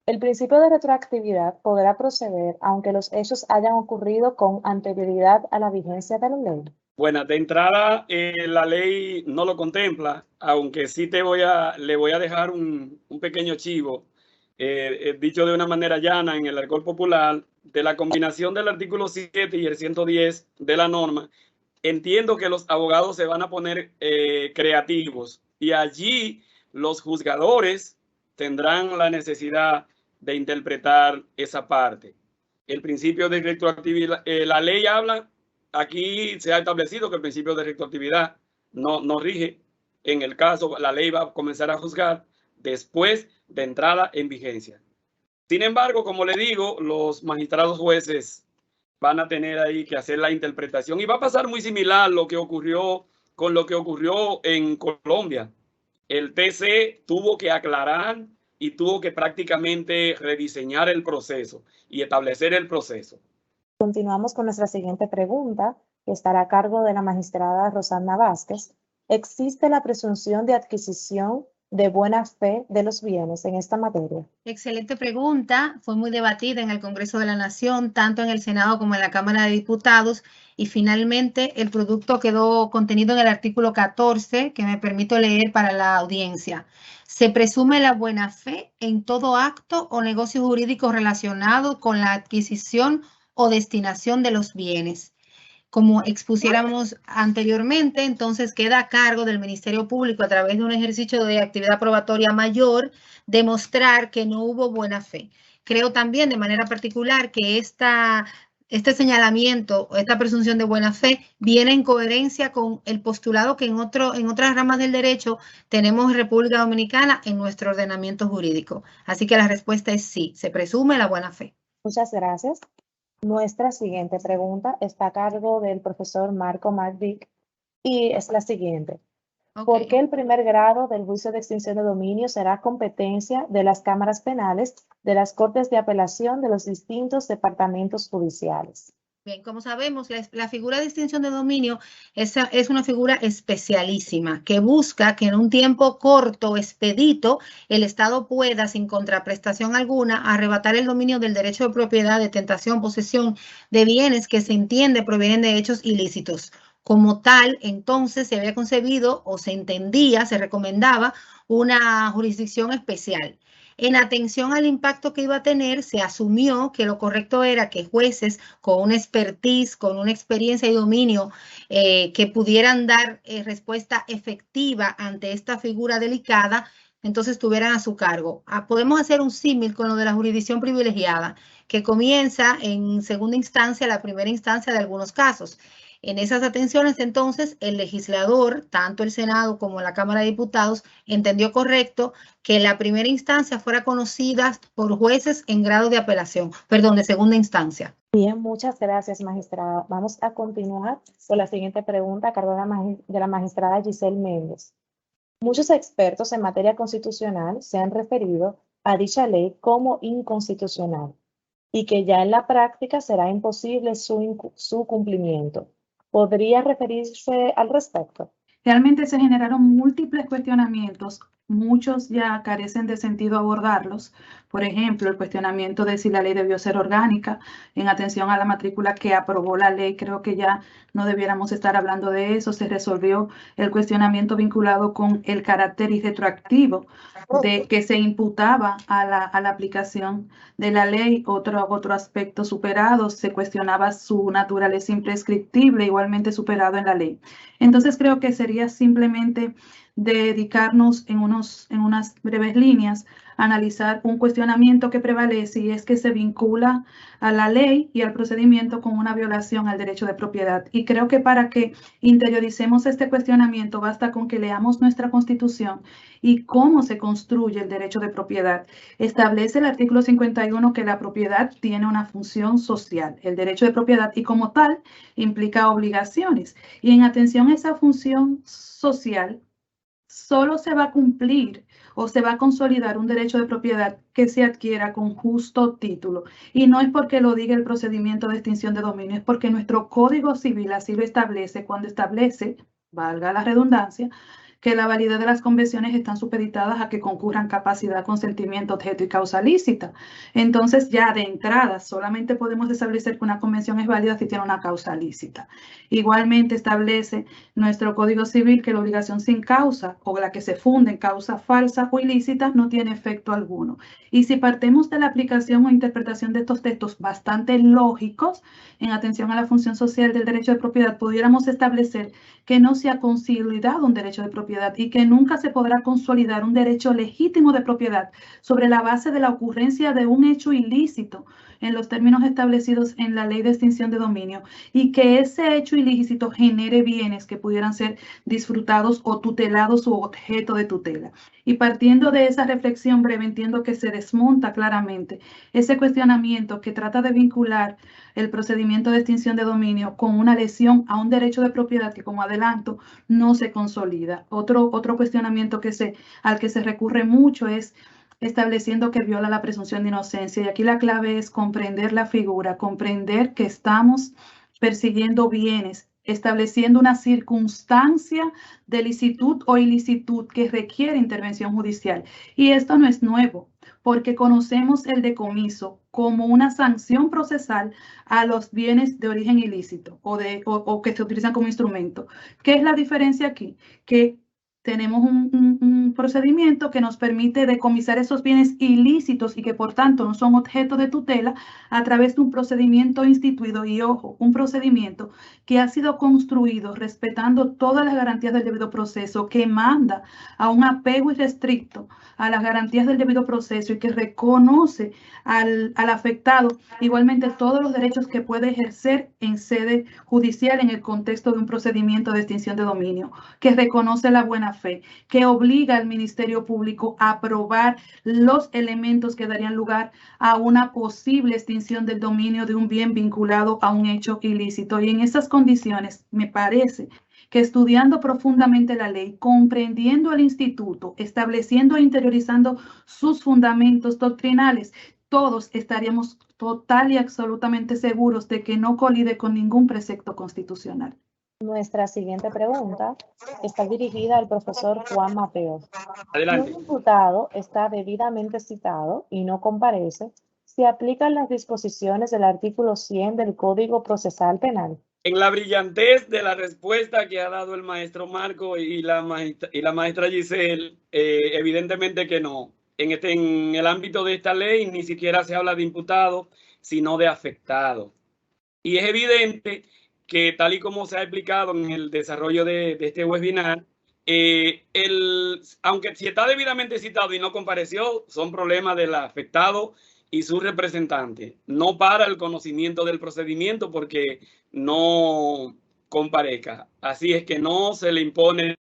¿El principio de retroactividad podrá proceder aunque los hechos hayan ocurrido con anterioridad a la vigencia de la ley? Bueno, de entrada, la ley no lo contempla, aunque sí le voy a dejar un pequeño chivo, dicho de una manera llana en el argot popular, de la combinación del artículo 7 y el 110 de la norma. Entiendo que los abogados se van a poner creativos y allí los juzgadores tendrán la necesidad de interpretar esa parte. El principio de retroactividad, la ley habla. Aquí se ha establecido que el principio de retroactividad no rige. En el caso, la ley va a comenzar a juzgar después de entrada en vigencia. Sin embargo, como le digo, los magistrados jueces van a tener ahí que hacer la interpretación y va a pasar muy similar con lo que ocurrió en Colombia. El TC tuvo que aclarar y tuvo que prácticamente rediseñar el proceso y establecer el proceso. Continuamos con nuestra siguiente pregunta, que estará a cargo de la magistrada Rosana Vázquez. ¿Existe la presunción de adquisición de buena fe de los bienes en esta materia? Excelente pregunta. Fue muy debatida en el Congreso de la Nación, tanto en el Senado como en la Cámara de Diputados, y finalmente el producto quedó contenido en el artículo 14, que me permito leer para la audiencia. Se presume la buena fe en todo acto o negocio jurídico relacionado con la adquisición o destinación de los bienes. Como expusiéramos anteriormente, entonces queda a cargo del Ministerio Público, a través de un ejercicio de actividad probatoria mayor, demostrar que no hubo buena fe. Creo también de manera particular que este señalamiento, esta presunción de buena fe, viene en coherencia con el postulado que en otras ramas del derecho tenemos en República Dominicana en nuestro ordenamiento jurídico. Así que la respuesta es sí, se presume la buena fe. Muchas gracias. Nuestra siguiente pregunta está a cargo del profesor Marco Marvic y es la siguiente. Okay. ¿Por qué el primer grado del juicio de extinción de dominio será competencia de las cámaras penales de las Cortes de Apelación de los distintos departamentos judiciales? Bien, como sabemos, la figura de extinción de dominio es una figura especialísima que busca que en un tiempo corto, expedito, el Estado pueda, sin contraprestación alguna, arrebatar el dominio del derecho de propiedad, de tentación, posesión de bienes que se entiende provienen de hechos ilícitos. Como tal, entonces se había concebido o se entendía, se recomendaba una jurisdicción especial. En atención al impacto que iba a tener, se asumió que lo correcto era que jueces con una expertise, con una experiencia y dominio que pudieran dar respuesta efectiva ante esta figura delicada, entonces estuvieran a su cargo. Podemos hacer un símil con lo de la jurisdicción privilegiada, que comienza en segunda instancia, la primera instancia de algunos casos. En esas atenciones, entonces, el legislador, tanto el Senado como la Cámara de Diputados, entendió correcto que la primera instancia fuera conocida por jueces en grado de apelación, perdón, de segunda instancia. Bien, muchas gracias, magistrada. Vamos a continuar con la siguiente pregunta a cargo de la magistrada Giselle Méndez. Muchos expertos en materia constitucional se han referido a dicha ley como inconstitucional. y que ya en la práctica será imposible su cumplimiento. ¿Podría referirse al respecto? Realmente se generaron múltiples cuestionamientos, muchos ya carecen de sentido abordarlos. Por ejemplo, el cuestionamiento de si la ley debió ser orgánica, en atención a la matrícula que aprobó la ley, creo que ya no debiéramos estar hablando de eso. Se resolvió el cuestionamiento vinculado con el carácter irretroactivo de que se imputaba a la aplicación de la ley. Otro aspecto superado, se cuestionaba su naturaleza imprescriptible, igualmente superado en la ley. Entonces creo que sería simplemente dedicarnos en unas breves líneas a analizar un cuestionamiento que prevalece, y es que se vincula a la ley y al procedimiento con una violación al derecho de propiedad. Y creo que para que interioricemos este cuestionamiento basta con que leamos nuestra Constitución y cómo se construye el derecho de propiedad. Establece el artículo 51 que la propiedad tiene una función social, el derecho de propiedad, y como tal implica obligaciones. Y en atención a esa función social, solo se va a cumplir o se va a consolidar un derecho de propiedad que se adquiera con justo título. Y no es porque lo diga el procedimiento de extinción de dominio, es porque nuestro Código Civil así lo establece, cuando establece, valga la redundancia, que la validez de las convenciones están supeditadas a que concurran capacidad, consentimiento, objeto y causa lícita. Entonces, ya de entrada, solamente podemos establecer que una convención es válida si tiene una causa lícita. Igualmente establece nuestro Código Civil que la obligación sin causa o la que se funde en causa falsa o ilícita no tiene efecto alguno. Y si partimos de la aplicación o interpretación de estos textos bastante lógicos en atención a la función social del derecho de propiedad, pudiéramos establecer que no se ha consolidado un derecho de propiedad y que nunca se podrá consolidar un derecho legítimo de propiedad sobre la base de la ocurrencia de un hecho ilícito en los términos establecidos en la ley de extinción de dominio, y que ese hecho ilícito genere bienes que pudieran ser disfrutados o tutelados u objeto de tutela. Y partiendo de esa reflexión breve, entiendo que se desmonta claramente ese cuestionamiento que trata de vincular el procedimiento de extinción de dominio con una lesión a un derecho de propiedad que, como adelanto, no se consolida. Otro cuestionamiento al que se recurre mucho es estableciendo que viola la presunción de inocencia. Y aquí la clave es comprender la figura, comprender que estamos persiguiendo bienes, estableciendo una circunstancia de licitud o ilicitud que requiere intervención judicial. Y esto no es nuevo, porque conocemos el decomiso como una sanción procesal a los bienes de origen ilícito o que se utilizan como instrumento. ¿Qué es la diferencia aquí? Que tenemos un procedimiento que nos permite decomisar esos bienes ilícitos y que por tanto no son objeto de tutela a través de un procedimiento instituido, y ojo, un procedimiento que ha sido construido respetando todas las garantías del debido proceso, que manda a un apego irrestricto a las garantías del debido proceso y que reconoce al afectado igualmente todos los derechos que puede ejercer en sede judicial en el contexto de un procedimiento de extinción de dominio, que reconoce la buena fe, que obliga al Ministerio Público a probar los elementos que darían lugar a una posible extinción del dominio de un bien vinculado a un hecho ilícito. Y en esas condiciones, me parece que estudiando profundamente la ley, comprendiendo el instituto, estableciendo e interiorizando sus fundamentos doctrinales, todos estaríamos total y absolutamente seguros de que no colide con ningún precepto constitucional. Nuestra siguiente pregunta está dirigida al profesor Juan Mateo. Adelante. Si un imputado está debidamente citado y no comparece, ¿se aplican las disposiciones del artículo 100 del Código Procesal Penal? En la brillantez de la respuesta que ha dado el maestro Marco y la maestra Giselle, evidentemente que no. En el ámbito de esta ley ni siquiera se habla de imputado, sino de afectado. Y es evidente que, tal y como se ha explicado en el desarrollo de este webinar, aunque si está debidamente citado y no compareció, son problemas del afectado y su representante, no para el conocimiento del procedimiento porque no comparezca. Así es que no se le impone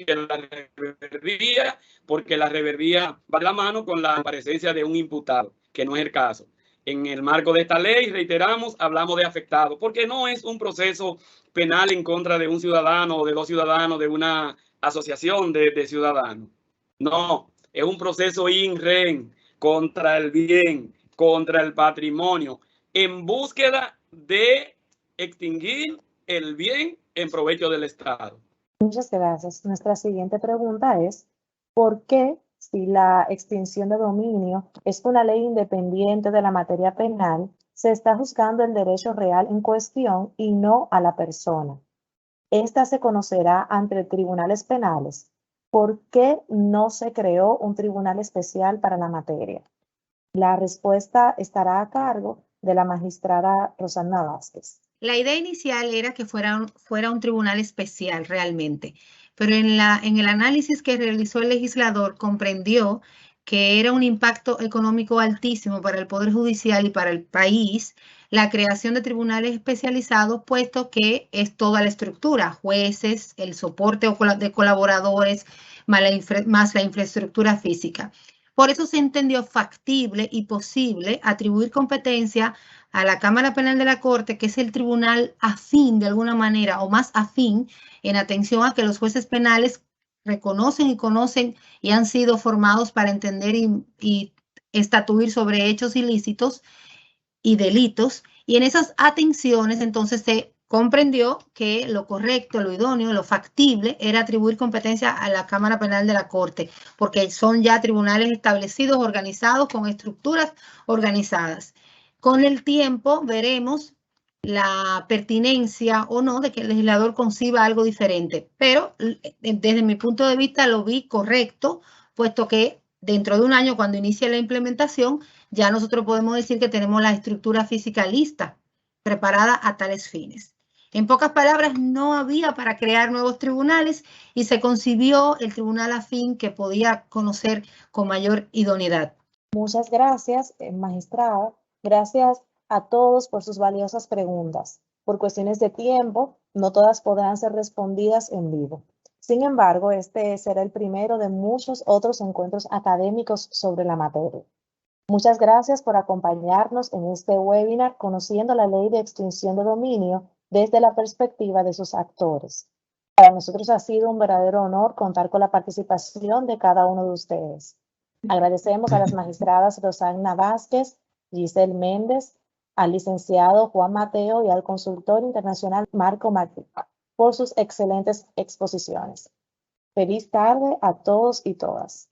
la reverdía, porque la reverdía va de la mano con la comparecencia de un imputado, que no es el caso. En el marco de esta ley, reiteramos, hablamos de afectado, porque no es un proceso penal en contra de un ciudadano o de dos ciudadanos, de una asociación de ciudadanos. No, es un proceso in rem contra el bien contra el patrimonio en búsqueda de extinguir el bien en provecho del Estado. Muchas gracias. Nuestra siguiente pregunta es, ¿por qué, si la extinción de dominio es una ley independiente de la materia penal, se está juzgando el derecho real en cuestión y no a la persona? Esta se conocerá ante tribunales penales. ¿Por qué no se creó un tribunal especial para la materia? La respuesta estará a cargo de la magistrada Rosagna Vázquez. La idea inicial era que fuera un tribunal especial realmente, pero en el análisis que realizó el legislador comprendió que era un impacto económico altísimo para el Poder Judicial y para el país la creación de tribunales especializados, puesto que es toda la estructura, jueces, el soporte de colaboradores, más la infraestructura física. Por eso se entendió factible y posible atribuir competencia a la Cámara Penal de la Corte, que es el tribunal afín de alguna manera o más afín en atención a que los jueces penales reconocen y conocen y han sido formados para entender y estatuir sobre hechos ilícitos y delitos. Y en esas atenciones entonces se comprendió que lo correcto, lo idóneo, lo factible era atribuir competencia a la Cámara Penal de la Corte, porque son ya tribunales establecidos, organizados, con estructuras organizadas. Con el tiempo veremos la pertinencia o no de que el legislador conciba algo diferente, pero desde mi punto de vista lo vi correcto, puesto que dentro de un año, cuando inicie la implementación, ya nosotros podemos decir que tenemos la estructura física lista, preparada a tales fines. En pocas palabras, no había para crear nuevos tribunales y se concibió el tribunal afín que podía conocer con mayor idoneidad. Muchas gracias, magistrada. Gracias a todos por sus valiosas preguntas. Por cuestiones de tiempo, no todas podrán ser respondidas en vivo. Sin embargo, este será el primero de muchos otros encuentros académicos sobre la materia. Muchas gracias por acompañarnos en este webinar Conociendo la Ley de Extinción de Dominio desde la perspectiva de sus actores. Para nosotros ha sido un verdadero honor contar con la participación de cada uno de ustedes. Agradecemos a las magistradas Rosagna Vázquez, Giselle Méndez, al licenciado Juan Mateo y al consultor internacional Marco Maggi por sus excelentes exposiciones. Feliz tarde a todos y todas.